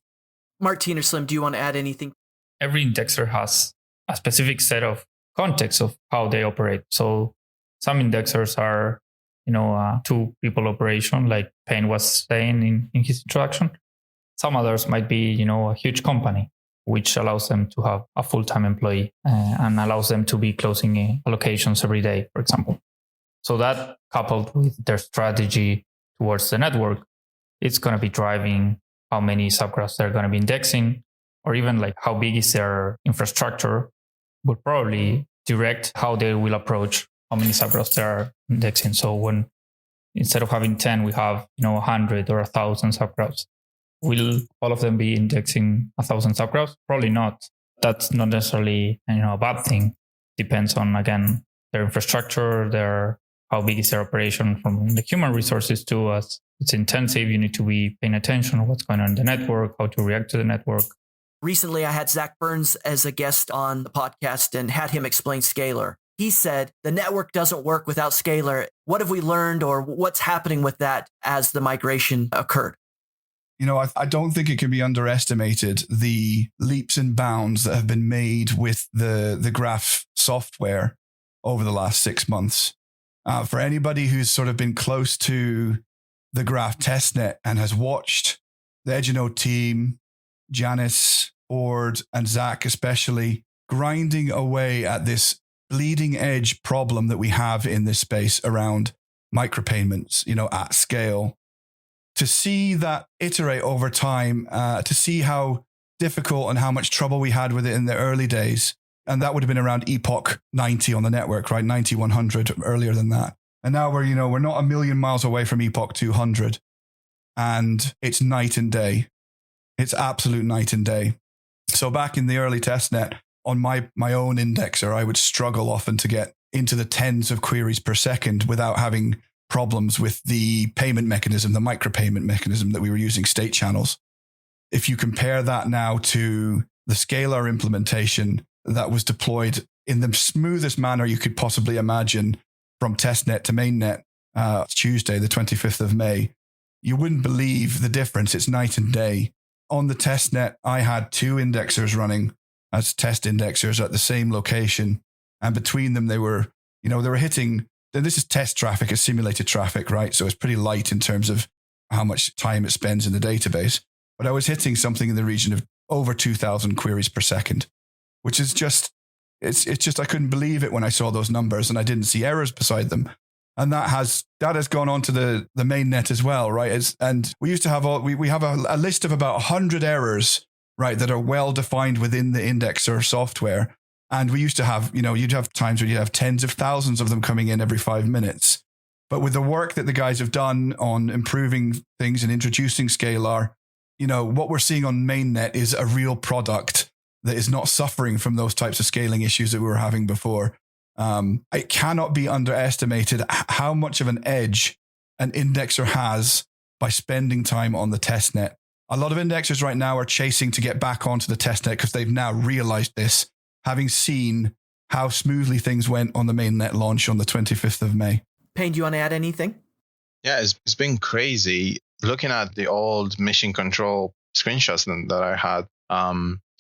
Martin or Slim, do you want to add anything? Every indexer has a specific set of context of how they operate. So some indexers are, a 2-people operation, like Payne was saying in his introduction. Some others might be, a huge company, which allows them to have a full-time employee and allows them to be closing allocations every day, for example. So that, coupled with their strategy towards the network, it's going to be driving how many subgraphs they're going to be indexing, or even like how big is their infrastructure, would probably direct how they will approach how many subgraphs they are indexing. So when instead of having 10, we have 100 or 1,000 subgraphs. Will all of them be indexing 1,000 subgraphs? Probably not. That's not necessarily a bad thing. Depends on, again, their infrastructure, how big is their operation from the human resources too. As it's intensive, you need to be paying attention to what's going on in the network, how to react to the network. Recently, I had Zach Burns as a guest on the podcast and had him explain Scalar. He said the network doesn't work without Scalar. What have we learned, or what's happening with that as the migration occurred? I don't think it can be underestimated the leaps and bounds that have been made with the graph software over the last 6 months. For anybody who's sort of been close to the graph testnet and has watched the Edgenode team, Janice, Ord, and Zach especially, grinding away at this bleeding edge problem that we have in this space around micropayments, at scale. To see that iterate over time, to see how difficult and how much trouble we had with it in the early days. And that would have been around epoch 90 on the network, right? 90, 100, earlier than that. And now we're not a million miles away from epoch 200. And it's night and day. It's absolute night and day. So back in the early testnet, on my own indexer, I would struggle often to get into the tens of queries per second without having problems with the payment mechanism, the micropayment mechanism that we were using, state channels. If you compare that now to the Scalar implementation that was deployed in the smoothest manner you could possibly imagine from testnet to mainnet Tuesday, the 25th of May, you wouldn't believe the difference. It's night and day. On the testnet, I had 2 indexers running as test indexers at the same location. And between them, they were hitting. And this is test traffic, it's simulated traffic, right? So it's pretty light in terms of how much time it spends in the database. But I was hitting something in the region of over 2,000 queries per second, which is just, it's just, I couldn't believe it when I saw those numbers and I didn't see errors beside them. And that has gone on to the mainnet as well, right? And we used to have we have a list of about 100 errors, right, that are well defined within the indexer software. And we used to have, you'd have times where you have tens of thousands of them coming in every 5 minutes. But with the work that the guys have done on improving things and introducing Scalar, what we're seeing on mainnet is a real product that is not suffering from those types of scaling issues that we were having before. It cannot be underestimated how much of an edge an indexer has by spending time on the testnet. A lot of indexers right now are chasing to get back onto the testnet because they've now realized this, having seen how smoothly things went on the mainnet launch on the 25th of May. Payne, do you want to add anything? Yeah, it's been crazy. Looking at the old mission control screenshots that I had,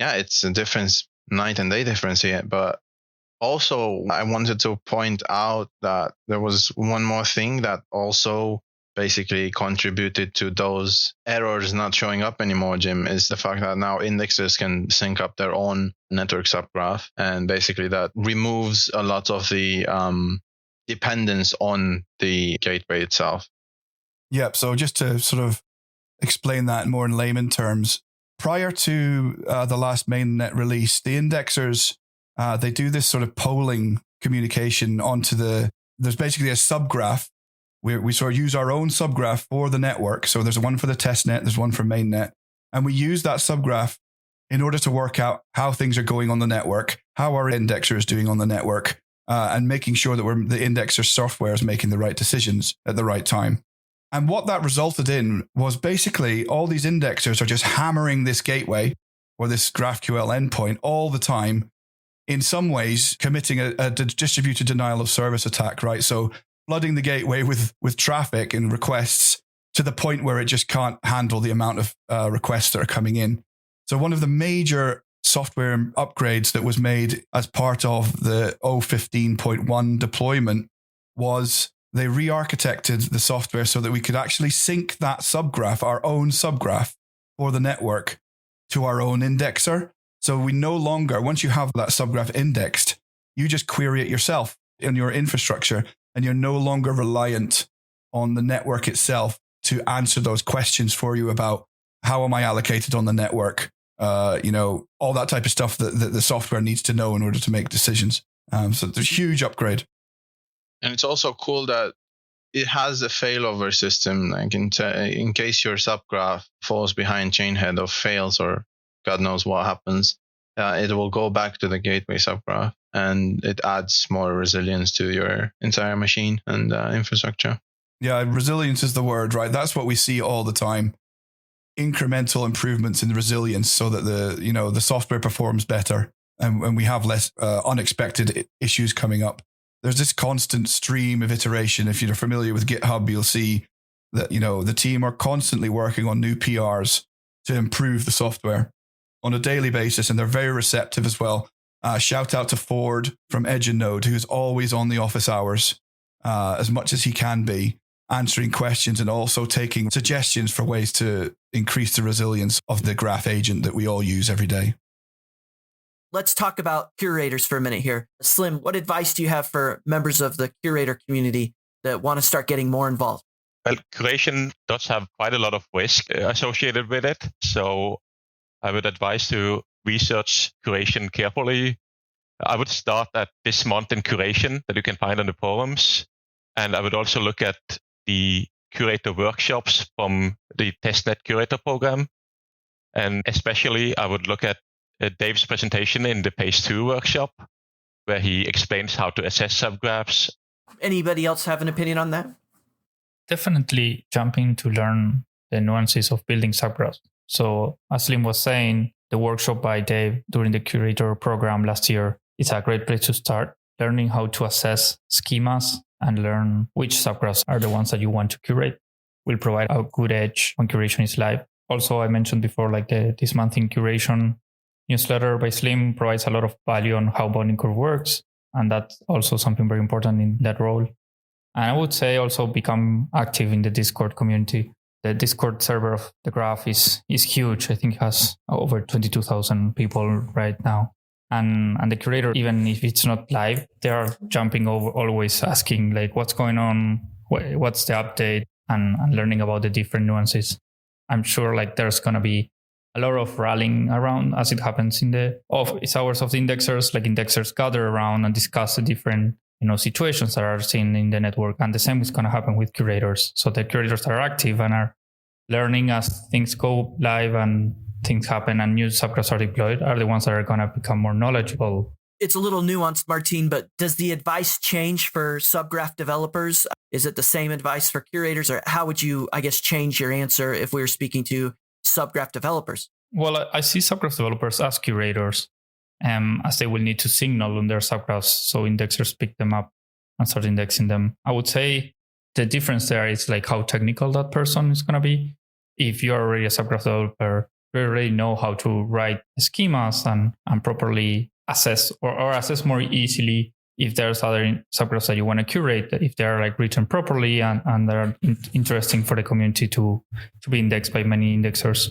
it's a difference, night and day difference here. But also, I wanted to point out that there was one more thing that also basically contributed to those errors not showing up anymore, Jim, is the fact that now indexers can sync up their own network subgraph. And basically that removes a lot of the dependence on the gateway itself. Yep. So just to sort of explain that more in layman terms, prior to the last mainnet release, the indexers, they do this sort of polling communication onto there's basically a subgraph. We sort of use our own subgraph for the network. So there's one for the testnet, there's one for mainnet. And we use that subgraph in order to work out how things are going on the network, how our indexer is doing on the network, and making sure that the indexer software is making the right decisions at the right time. And what that resulted in was basically all these indexers are just hammering this gateway or this GraphQL endpoint all the time, in some ways committing a distributed denial of service attack, right? So flooding the gateway with traffic and requests to the point where it just can't handle the amount of requests that are coming in. So one of the major software upgrades that was made as part of the 0.15.1 deployment was they re-architected the software so that we could actually sync that subgraph, our own subgraph for the network, to our own indexer. So we no longer, once you have that subgraph indexed, you just query it yourself in your infrastructure, and you're no longer reliant on the network itself to answer those questions for you about how am I allocated on the network, all that type of stuff that the software needs to know in order to make decisions. So there's a huge upgrade. And it's also cool that it has a failover system, like in case your subgraph falls behind chainhead or fails or God knows what happens, it will go back to the gateway subgraph, and it adds more resilience to your entire machine and infrastructure. Yeah, resilience is the word, right? That's what we see all the time. Incremental improvements in the resilience so that the software performs better and we have less unexpected issues coming up. There's this constant stream of iteration. If you're familiar with GitHub, you'll see that, the team are constantly working on new PRs to improve the software on a daily basis, and they're very receptive as well. Shout out to Ford from Edge and Node, who's always on the office hours as much as he can be, answering questions and also taking suggestions for ways to increase the resilience of the graph agent that we all use every day. Let's talk about curators for a minute here. Slim, what advice do you have for members of the curator community that want to start getting more involved? Well, curation does have quite a lot of risk associated with it. So I would advise to research curation carefully. I would start at this month in curation that you can find on the forums. And I would also look at the Curator workshops from the testnet Curator program. And especially I would look at Dave's presentation in the Phase 2 workshop, where he explains how to assess subgraphs. Anybody else have an opinion on that? Definitely jumping to learn the nuances of building subgraphs. So as Slim was saying, the workshop by Dave during the Curator program last year is a great place to start learning how to assess schemas and learn which subgraphs are the ones that you want to curate. Will provide a good edge when curation is live. Also, I mentioned before, like this month in curation newsletter by Slim provides a lot of value on how bounding curve works. And that's also something very important in that role. And I would say also become active in the Discord community. The Discord server of the graph is huge. I think it has over 22,000 people right now. And the Curator, even if it's not live, they are jumping over, always asking like, what's going on? What's the update? And learning about the different nuances. I'm sure like there's going to be a lot of rallying around as it happens in the office hours of the indexers. Like indexers gather around and discuss the different situations that are seen in the network. And the same is going to happen with curators. So the curators are active and are learning as things go live and things happen and new subgraphs are deployed are the ones that are going to become more knowledgeable. It's a little nuanced, Martin, but does the advice change for subgraph developers? Is it the same advice for curators, or how would you, I guess, change your answer if we were speaking to subgraph developers? Well, I see subgraph developers as curators, as they will need to signal on their subgraphs, so indexers pick them up and start indexing them. I would say the difference there is like how technical that person is going to be. If you're already a subgraph developer, you already know how to write schemas and properly assess or assess more easily if there's other subgraphs that you want to curate, if they're like written properly and they're interesting for the community to be indexed by many indexers.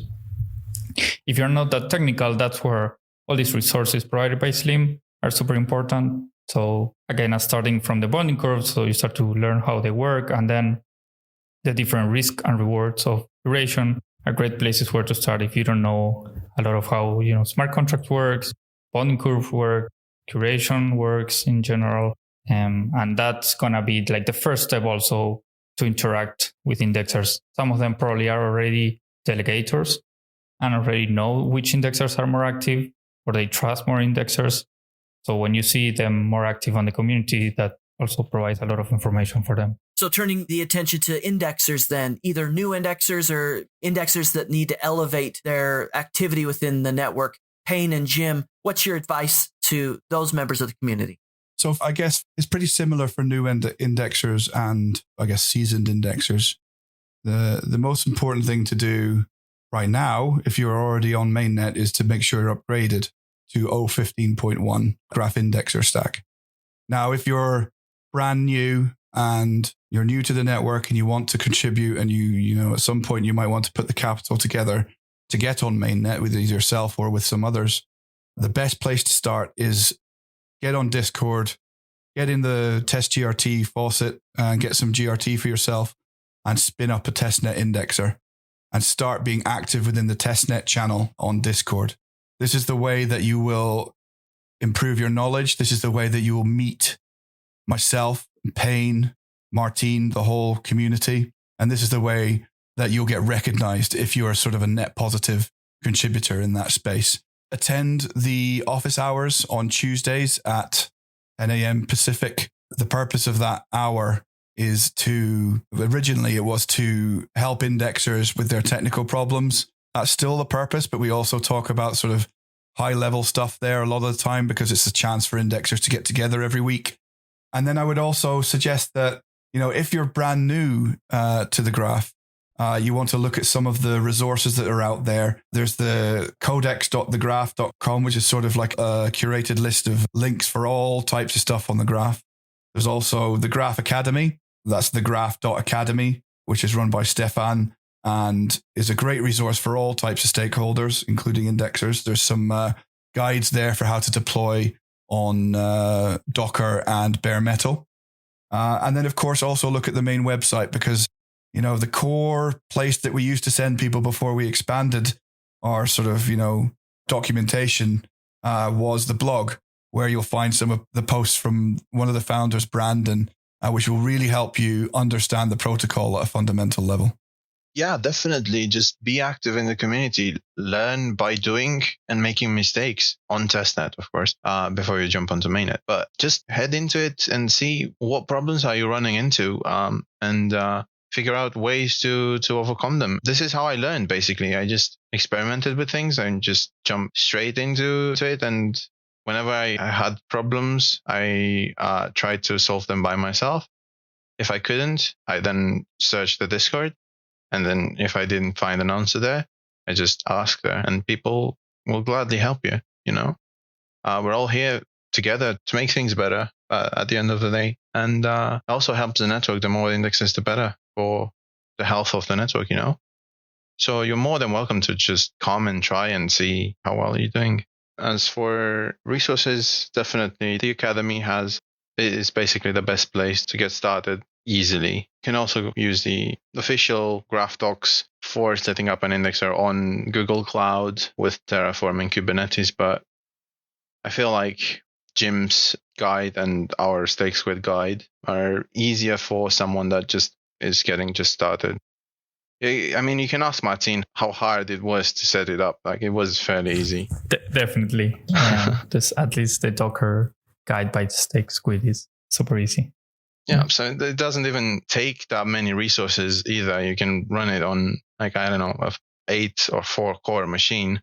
If you're not that technical, that's where all these resources provided by Slim are super important. So again, starting from the bonding curve, so you start to learn how they work, and then the different risks and rewards of curation are great places where to start if you don't know a lot of how smart contract works, bonding curve work, curation works in general. And that's going to be like the first step also to interact with indexers. Some of them probably are already delegators and already know which indexers are more active, or they trust more indexers. So when you see them more active on the community, that also provides a lot of information for them. So turning the attention to indexers then, either new indexers or indexers that need to elevate their activity within the network. Payne and Jim, what's your advice to those members of the community? So I guess it's pretty similar for new indexers and I guess seasoned indexers. The most important thing to do right now, if you're already on mainnet, is to make sure you're upgraded to 0.15.1 graph indexer stack. Now, if you're brand new and you're new to the network and you want to contribute and you at some point you might want to put the capital together to get on mainnet with either yourself or with some others, the best place to start is get on Discord, get in the test GRT faucet and get some GRT for yourself and spin up a testnet indexer and start being active within the testnet channel on Discord. This is the way that you will improve your knowledge. This is the way that you will meet myself, Payne, Martin, the whole community. And this is the way that you'll get recognized if you are sort of a net positive contributor in that space. Attend the office hours on Tuesdays at 10 a.m. Pacific. The purpose of that hour is originally it was to help indexers with their technical problems. That's still the purpose, but we also talk about sort of high level stuff there a lot of the time because it's a chance for indexers to get together every week. And then I would also suggest that, if you're brand new to the graph, you want to look at some of the resources that are out there. There's the codex.thegraph.com, which is sort of like a curated list of links for all types of stuff on the graph. There's also the Graph Academy. That's thegraph.academy, which is run by Stefan and is a great resource for all types of stakeholders, including indexers. There's some guides there for how to deploy on Docker and bare metal. And then, of course, also look at the main website because, the core place that we used to send people before we expanded our sort of, documentation was the blog, where you'll find some of the posts from one of the founders, Brandon, which will really help you understand the protocol at a fundamental level. Yeah, definitely. Just be active in the community. Learn by doing and making mistakes on testnet, of course, before you jump onto mainnet. But just head into it and see what problems are you running into, and figure out ways to overcome them. This is how I learned, basically. I just experimented with things and just jumped straight into it. And whenever I had problems, I tried to solve them by myself. If I couldn't, I then searched the Discord. And then if I didn't find an answer there, I just ask there and people will gladly help you, We're all here together to make things better at the end of the day. And also helps the network. The more indexes, the better for the health of the network, So you're more than welcome to just come and try and see how well you're doing. As for resources, definitely the Academy is basically the best place to get started easily. You can also use the official Graph Docs for setting up an indexer on Google Cloud with Terraform and Kubernetes, but I feel like Jim's guide and our Stake Squid guide are easier for someone that just is getting started. I mean, you can ask Martin how hard it was to set it up. Like, it was fairly easy. Definitely. Just at least the Docker guide by the stake squid is super easy. Yeah, so it doesn't even take that many resources either. You can run it on, like, I don't know, a 8 or 4 core machine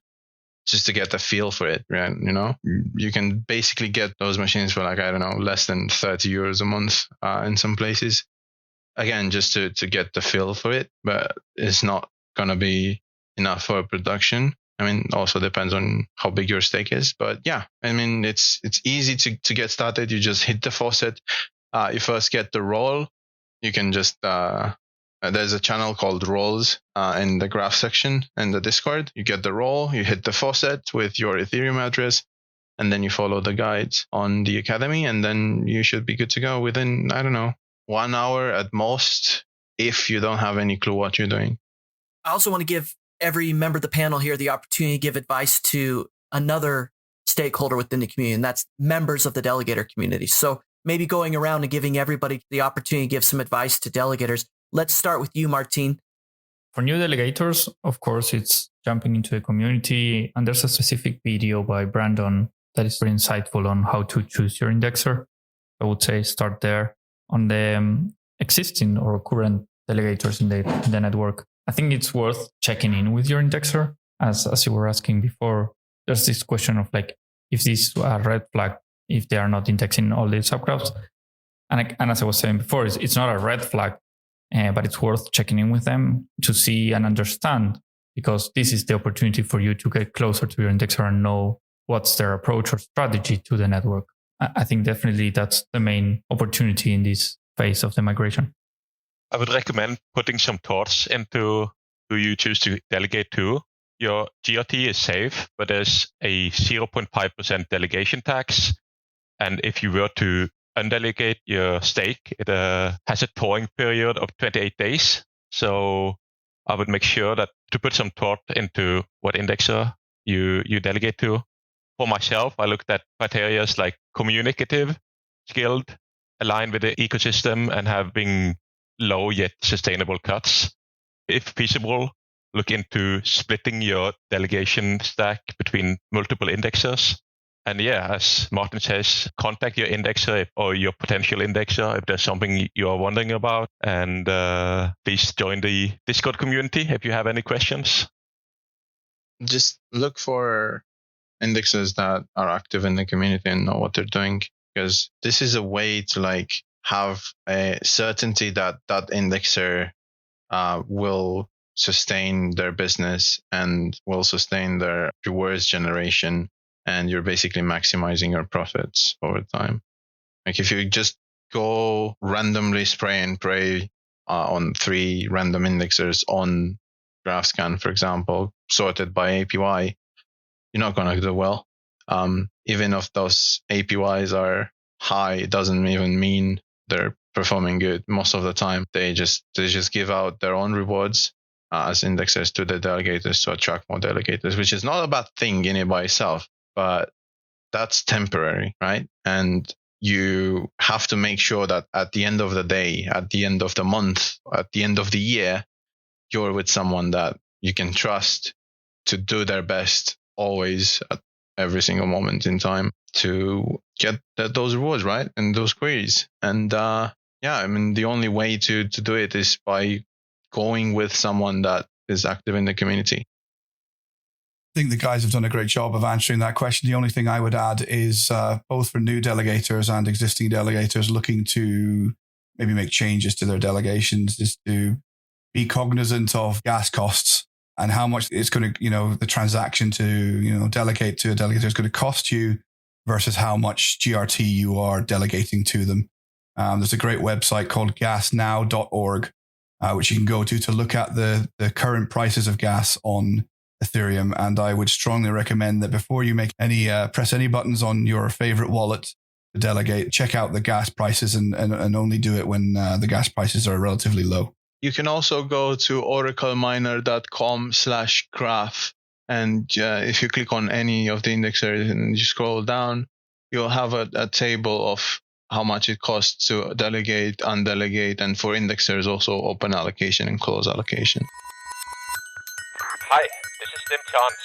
just to get a feel for it, right? You know, you can basically get those machines for, like, I don't know, less than 30 euros a month in some places. Again, just to get the feel for it, but it's not going to be enough for production. I mean, also depends on how big your stake is. But yeah, I mean, it's easy to get started. You just hit the faucet. You first get the role. You can just, there's a channel called roles in the graph section in the Discord. You get the role, you hit the faucet with your Ethereum address, and then you follow the guides on the Academy, and then you should be good to go within, I don't know, 1 hour at most, if you don't have any clue what you're doing. I also want to give every member of the panel here the opportunity to give advice to another stakeholder within the community, and that's members of the Delegator community. So maybe going around and giving everybody the opportunity to give some advice to Delegators. Let's start with you, Martin. For new Delegators, of course, it's jumping into the community. And there's a specific video by Brandon that is very insightful on how to choose your indexer. I would say start there. On the existing or current Delegators in the network, I think it's worth checking in with your indexer. As you were asking before, there's this question of like, if this is a red flag, if they are not indexing all the subgraphs. And as I was saying before, it's not a red flag, but it's worth checking in with them to see and understand, because this is the opportunity for you to get closer to your indexer and know what's their approach or strategy to the network. I think definitely that's the main opportunity in this phase of the migration. I would recommend putting some thoughts into who you choose to delegate to. Your GRT is safe, but there's a 0.5% delegation tax. And if you were to undelegate your stake, it has a thawing period of 28 days. So I would make sure that to put some thought into what indexer you delegate to. For myself, I looked at criteria like communicative, skilled, aligned with the ecosystem, and having low yet sustainable cuts. If feasible, look into splitting your delegation stack between multiple indexers. And yeah, as Martin says, contact your indexer or your potential indexer if there's something you're wondering about. And please join the Discord community if you have any questions. Just look for indexes that are active in the community and know what they're doing, because this is a way to like have a certainty that that indexer will sustain their business and will sustain their rewards generation, and you're basically maximizing your profits over time. Like if you just go randomly spray and pray on 3 random indexers on GraphScan, for example, sorted by APY, you're not going to do well. Even if those APYs are high, it doesn't even mean they're performing good. Most of the time, they just give out their own rewards as indexers to the delegators to attract more delegators, which is not a bad thing in it by itself, but that's temporary, right? And you have to make sure that at the end of the day, at the end of the month, at the end of the year, you're with someone that you can trust to do their best always at every single moment in time to get those rewards, right? And those queries. And yeah, I mean, the only way to do it is by going with someone that is active in the community. I think the guys have done a great job of answering that question. The only thing I would add is both for new delegators and existing delegators looking to maybe make changes to their delegations is to be cognizant of gas costs and how much it's going to, the transaction to, delegate to a delegator is going to cost you versus how much GRT you are delegating to them. There's a great website called gasnow.org, which you can go to look at the current prices of gas on Ethereum. And I would strongly recommend that before you make any press any buttons on your favorite wallet to delegate, check out the gas prices and only do it when the gas prices are relatively low. You can also go to oracleminer.com/graph. And if you click on any of the indexers and you scroll down, you'll have a table of how much it costs to delegate, undelegate, and for indexers also open allocation and close allocation. Hi, this is Slimchance.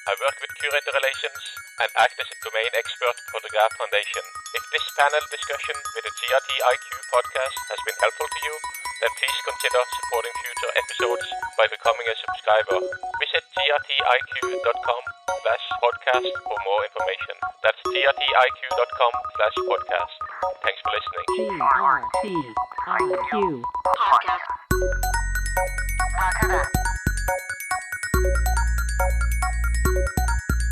I work with Curator Relations and act as a domain expert for the Graph Foundation. If this panel discussion with the GRT IQ podcast has been helpful to you, then please consider supporting future episodes by becoming a subscriber. Visit grtiq.com/podcast for more information. That's grtiq.com/podcast. Thanks for listening. GRTIQ podcast.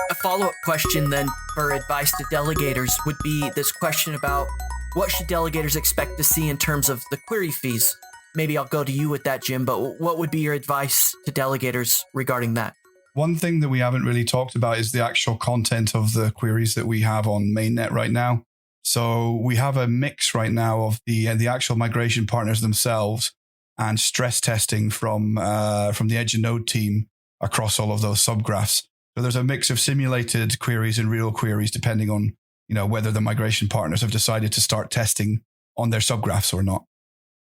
A follow-up question then for advice to delegators would be this question about what should delegators expect to see in terms of the query fees? Maybe I'll go to you with that, Jim, but what would be your advice to delegators regarding that? One thing that we haven't really talked about is the actual content of the queries that we have on mainnet right now. So we have a mix right now of the actual migration partners themselves and stress testing from the Edge and Node team across all of those subgraphs. So there's a mix of simulated queries and real queries, depending on whether the migration partners have decided to start testing on their subgraphs or not.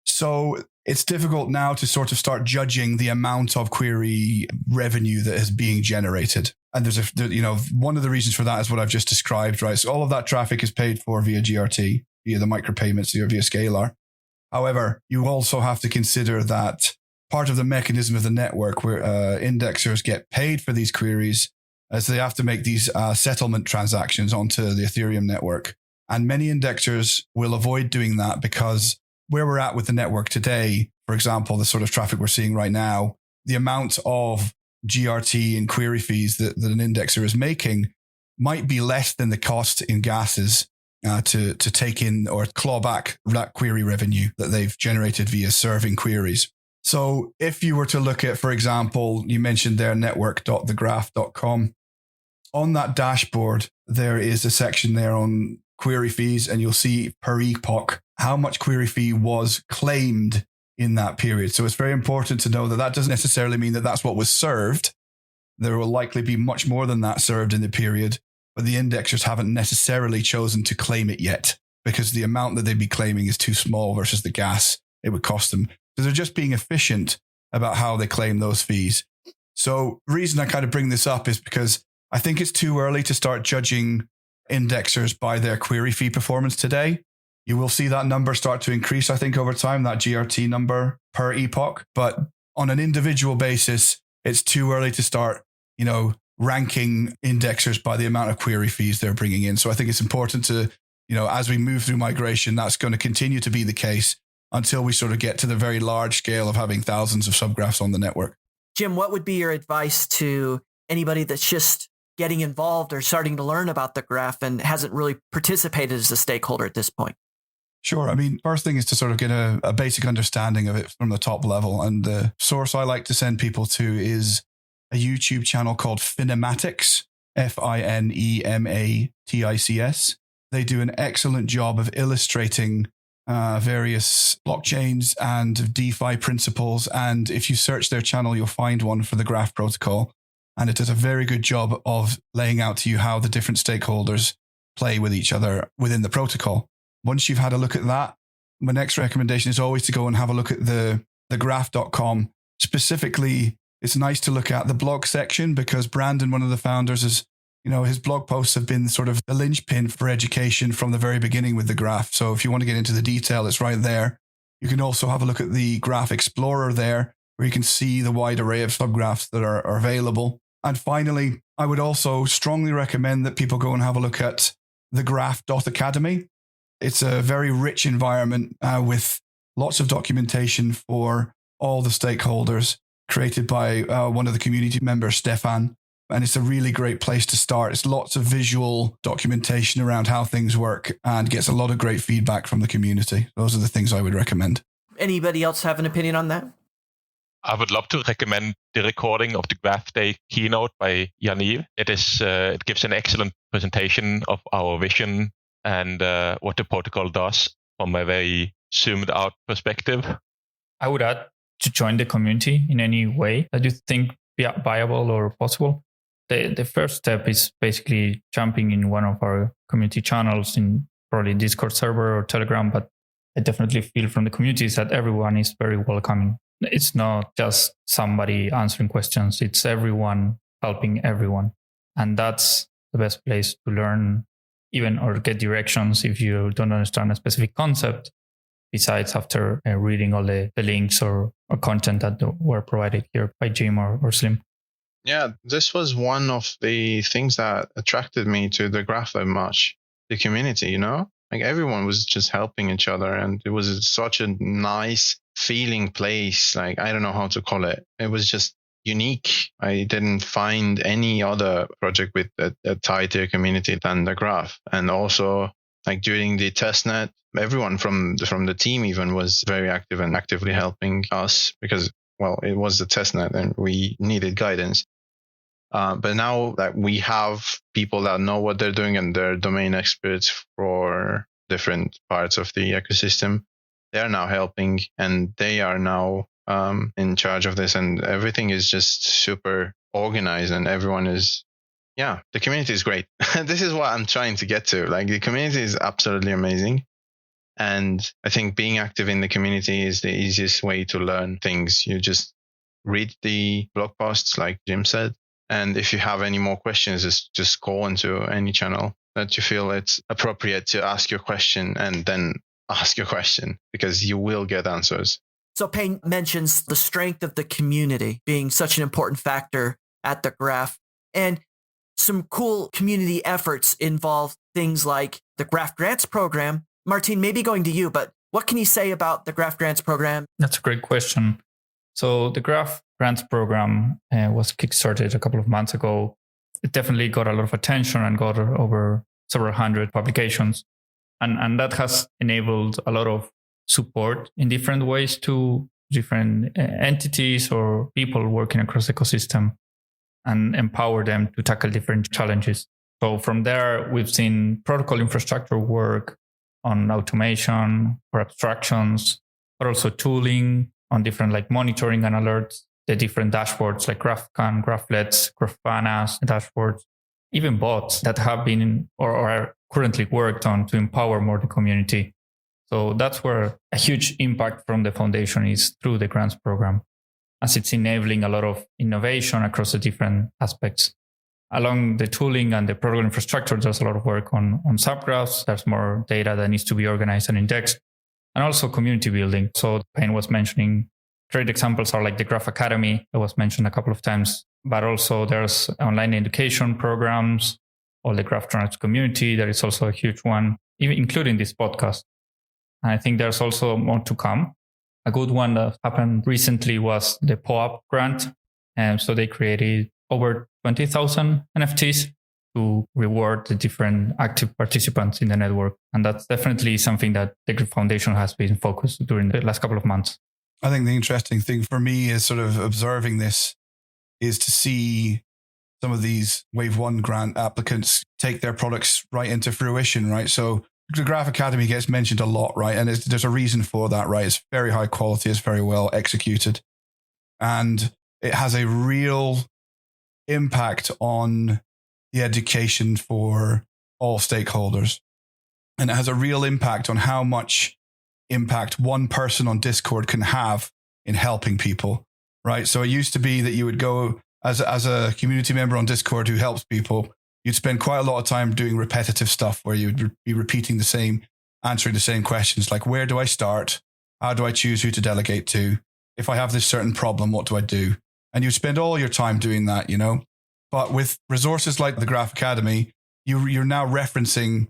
So it's difficult now to sort of start judging the amount of query revenue that is being generated. And there's one of the reasons for that is what I've just described, right? So all of that traffic is paid for via GRT, via the micropayments, via Scalar. However, you also have to consider that part of the mechanism of the network where indexers get paid for these queries as they have to make these settlement transactions onto the Ethereum network. And many indexers will avoid doing that because where we're at with the network today, for example, the sort of traffic we're seeing right now, the amount of GRT and query fees that an indexer is making might be less than the cost in gases to take in or claw back that query revenue that they've generated via serving queries. So if you were to look at, for example, you mentioned there network.thegraph.com, on that dashboard, there is a section there on query fees, and you'll see per epoch how much query fee was claimed in that period. So it's very important to know that doesn't necessarily mean that that's what was served. There will likely be much more than that served in the period, but the indexers haven't necessarily chosen to claim it yet because the amount that they'd be claiming is too small versus the gas it would cost them. So they're just being efficient about how they claim those fees. So the reason I kind of bring this up is because I think it's too early to start judging indexers by their query fee performance today. You will see that number start to increase, I think, over time, that GRT number per epoch. But on an individual basis, it's too early to start, ranking indexers by the amount of query fees they're bringing in. So I think it's important to, as we move through migration, that's going to continue to be the case until we sort of get to the very large scale of having thousands of subgraphs on the network. Jim, what would be your advice to anybody that's just getting involved or starting to learn about the graph and hasn't really participated as a stakeholder at this point? Sure. I mean, first thing is to sort of get a basic understanding of it from the top level. And the source I like to send people to is a YouTube channel called Finematics, Finematics. They do an excellent job of illustrating various blockchains and DeFi principles. And if you search their channel, you'll find one for the Graph protocol. And it does a very good job of laying out to you how the different stakeholders play with each other within the protocol. Once you've had a look at that, my next recommendation is always to go and have a look at the graph.com. Specifically, it's nice to look at the blog section because Brandon, one of the founders, is, his blog posts have been sort of the linchpin for education from the very beginning with the graph. So if you want to get into the detail, it's right there. You can also have a look at the Graph Explorer there, where you can see the wide array of subgraphs that are available. And finally, I would also strongly recommend that people go and have a look at the graph.academy. It's a very rich environment with lots of documentation for all the stakeholders created by one of the community members, Stefan. And it's a really great place to start. It's lots of visual documentation around how things work and gets a lot of great feedback from the community. Those are the things I would recommend. Anybody else have an opinion on that? I would love to recommend the recording of the Graph Day keynote by Yaniv. It gives an excellent presentation of our vision and what the protocol does from a very zoomed out perspective. I would add to join the community in any way that you think viable or possible. The first step is basically jumping in one of our community channels in probably Discord server or Telegram, but I definitely feel from the communities that everyone is very welcoming. It's not just somebody answering questions, it's everyone helping everyone. And that's the best place to learn even or get directions if you don't understand a specific concept, besides after reading all the links or content that were provided here by Jim or Slim. Yeah, this was one of the things that attracted me to the graph very much. The community, you know, like everyone was just helping each other, and it was such a nice feeling place. Like, I don't know how to call it. It was just unique. I didn't find any other project with a tighter community than the graph. And also, like during the testnet, everyone from the team even was very active and actively helping us because, well, it was the testnet and we needed guidance. But now that we have people that know what they're doing and they're domain experts for different parts of the ecosystem, they are now helping and they are now in charge of this, and everything is just super organized and everyone is, the community is great. This is what I'm trying to get to. Like, the community is absolutely amazing. And I think being active in the community is the easiest way to learn things. You just read the blog posts, like Jim said. And if you have any more questions, just go into any channel that you feel it's appropriate to ask your question, and then ask your question, because you will get answers. So Payne mentions the strength of the community being such an important factor at the graph. And some cool community efforts involve things like the Graph Grants program. Martin, maybe going to you, but what can you say about the Graph Grants program? That's a great question. So the Graph Grants program was kickstarted a couple of months ago. It definitely got a lot of attention and got over several hundred publications. And that has enabled a lot of support in different ways to different entities or people working across the ecosystem, and empower them to tackle different challenges. So from there, we've seen protocol infrastructure work on automation or abstractions, but also tooling on different like monitoring and alerts, the different dashboards like GraphCan, Graphlets, Grafana's dashboards, even bots that have been or are currently worked on to empower more the community. So that's where a huge impact from the foundation is through the grants program, as it's enabling a lot of innovation across the different aspects. Along the tooling and the protocol infrastructure, there's a lot of work on subgraphs. There's more data that needs to be organized and indexed, and also community building. So Payne was mentioning great examples are like the Graph Academy that was mentioned a couple of times, but also there's online education programs, or the Graph Journals community. That is also a huge one, even including this podcast. And I think there's also more to come. A good one that happened recently was the POAP grant. And so they created over 20,000 NFTs to reward the different active participants in the network. And that's definitely something that the Foundation has been focused during the last couple of months. I think the interesting thing for me is sort of observing this is to see some of these Wave 1 grant applicants take their products right into fruition, right? So the Graph Academy gets mentioned a lot, right? And there's a reason for that, right? It's very high quality, it's very well executed. And it has a real impact on the education for all stakeholders. And it has a real impact on how much impact one person on Discord can have in helping people, right? So it used to be that you would go as a community member on Discord who helps people, you'd spend quite a lot of time doing repetitive stuff where you'd be repeating the same, answering the same questions, like where do I start? How do I choose who to delegate to? If I have this certain problem, what do I do? And you spend all your time doing that, you know? But with resources like the Graph Academy, you're now referencing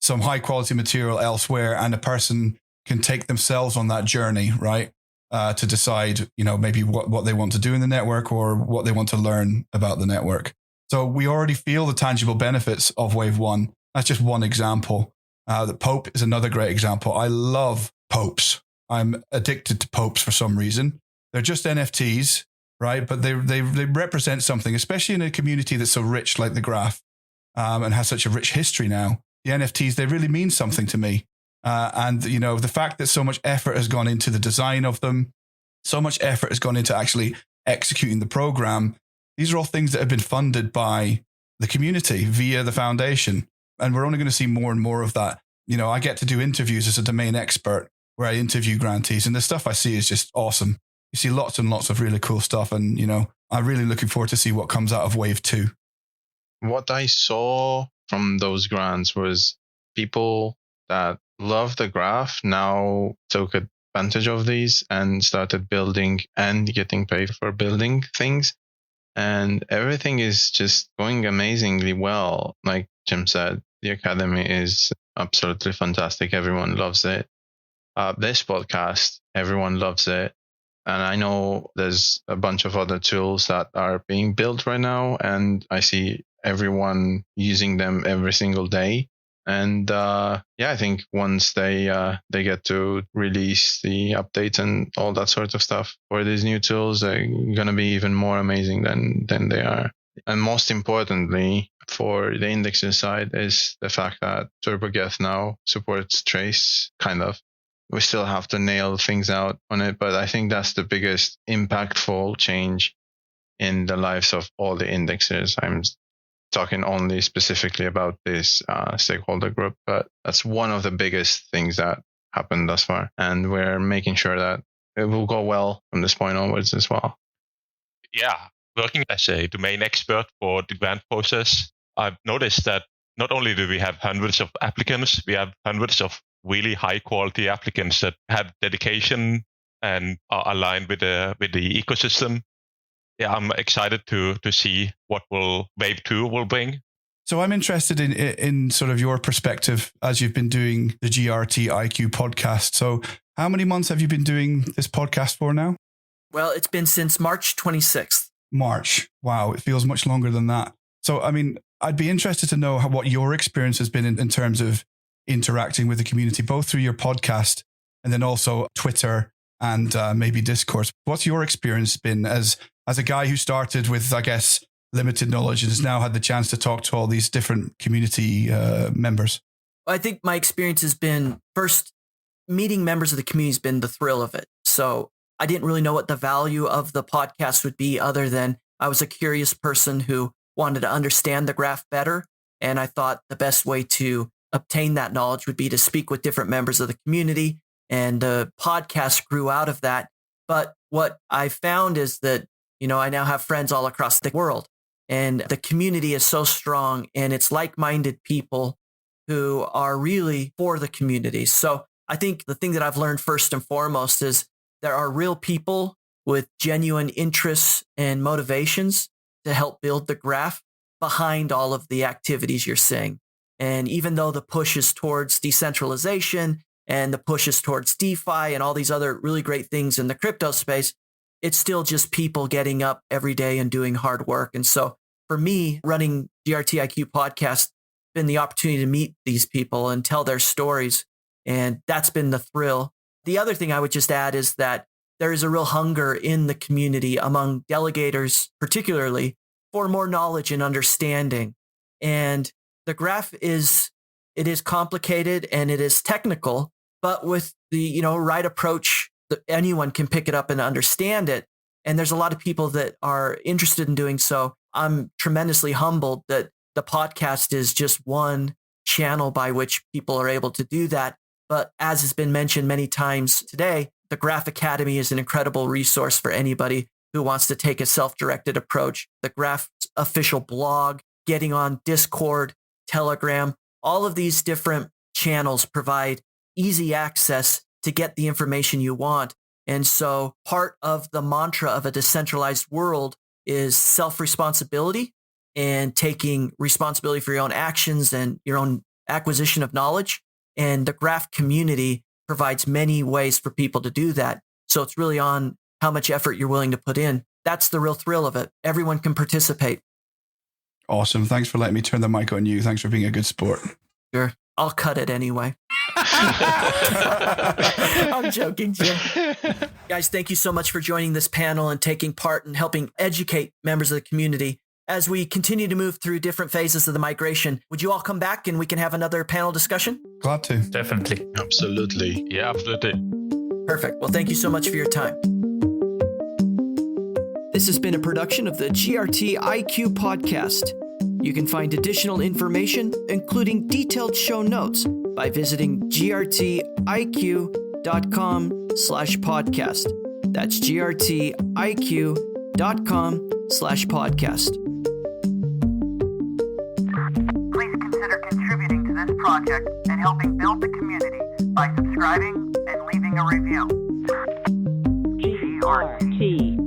some high quality material elsewhere, and a person can take themselves on that journey, right? To decide, you know, maybe what they want to do in the network or what they want to learn about the network. So we already feel the tangible benefits of Wave 1. That's just one example. The Pope is another great example. I love Popes. I'm addicted to Popes for some reason. They're just NFTs, right? But they represent something, especially in a community that's so rich like the Graph and has such a rich history now. The NFTs, they really mean something to me. And, you know, the fact that so much effort has gone into the design of them, so much effort has gone into actually executing the program. These are all things that have been funded by the community via the foundation. And we're only going to see more and more of that. I get to do interviews as a domain expert where I interview grantees, and the stuff I see is just awesome. You see lots and lots of really cool stuff, and, I'm really looking forward to see what comes out of Wave 2. What I saw from those grants was people that love the graph now took advantage of these and started building and getting paid for building things. And everything is just going amazingly well. Like Jim said, the Academy is absolutely fantastic. Everyone loves it. This podcast, everyone loves it. And I know there's a bunch of other tools that are being built right now, and I see everyone using them every single day. And I think once they get to release the updates and all that sort of stuff for these new tools, they're going to be even more amazing than they are. And most importantly, for the indexer side, is the fact that TurboGeth now supports trace, kind of. We still have to nail things out on it, but I think that's the biggest impactful change in the lives of all the indexers. I'm talking only specifically about this stakeholder group, but that's one of the biggest things that happened thus far. And we're making sure that it will go well from this point onwards as well. Yeah, working as a domain expert for the grant process, I've noticed that not only do we have hundreds of applicants, we have hundreds of really high quality applicants that have dedication and are aligned with the ecosystem. Yeah, I'm excited to see what Wave 2 will bring. So I'm interested in sort of your perspective as you've been doing the GRT IQ podcast. So how many months have you been doing this podcast for now? Well, it's been since March 26th. March. Wow, it feels much longer than that. So, I mean, I'd be interested to know what your experience has been in terms of interacting with the community, both through your podcast and then also Twitter and maybe Discourse. What's your experience been as a guy who started with, I guess, limited knowledge and has now had the chance to talk to all these different community members? I think my experience has been, first, meeting members of the community has been the thrill of it. So I didn't really know what the value of the podcast would be other than I was a curious person who wanted to understand the graph better. And I thought the best way to obtain that knowledge would be to speak with different members of the community. And the podcast grew out of that. But what I found is that, I now have friends all across the world, and the community is so strong, and it's like-minded people who are really for the community. So I think the thing that I've learned first and foremost is there are real people with genuine interests and motivations to help build the graph behind all of the activities you're seeing. And even though the push is towards decentralization and the push is towards DeFi and all these other really great things in the crypto space, it's still just people getting up every day and doing hard work. And so for me, running GRT IQ podcast has been the opportunity to meet these people and tell their stories. And that's been the thrill. The other thing I would just add is that there is a real hunger in the community among delegators, particularly, for more knowledge and understanding. And the graph is complicated and it is technical, but with the right approach, anyone can pick it up and understand it. And there's a lot of people that are interested in doing so. I'm tremendously humbled that the podcast is just one channel by which people are able to do that. But as has been mentioned many times today, the Graph Academy is an incredible resource for anybody who wants to take a self-directed approach. The Graph's official blog, getting on Discord, Telegram, all of these different channels provide easy access to get the information you want. And so part of the mantra of a decentralized world is self-responsibility and taking responsibility for your own actions and your own acquisition of knowledge. And the graph community provides many ways for people to do that. So it's really on how much effort you're willing to put in. That's the real thrill of it. Everyone can participate. Awesome. Thanks for letting me turn the mic on you. Thanks for being a good sport. Sure. I'll cut it anyway. I'm joking, Jim. Guys, thank you so much for joining this panel and taking part in helping educate members of the community. As we continue to move through different phases of the migration, would you all come back and we can have another panel discussion? Glad to. Definitely. Absolutely. Yeah, absolutely. Perfect. Well, thank you so much for your time. This has been a production of the GRT IQ podcast. You can find additional information, including detailed show notes, by visiting grtiq.com/podcast. That's grtiq.com/podcast. Please consider contributing to this project and helping build the community by subscribing and leaving a review. GRT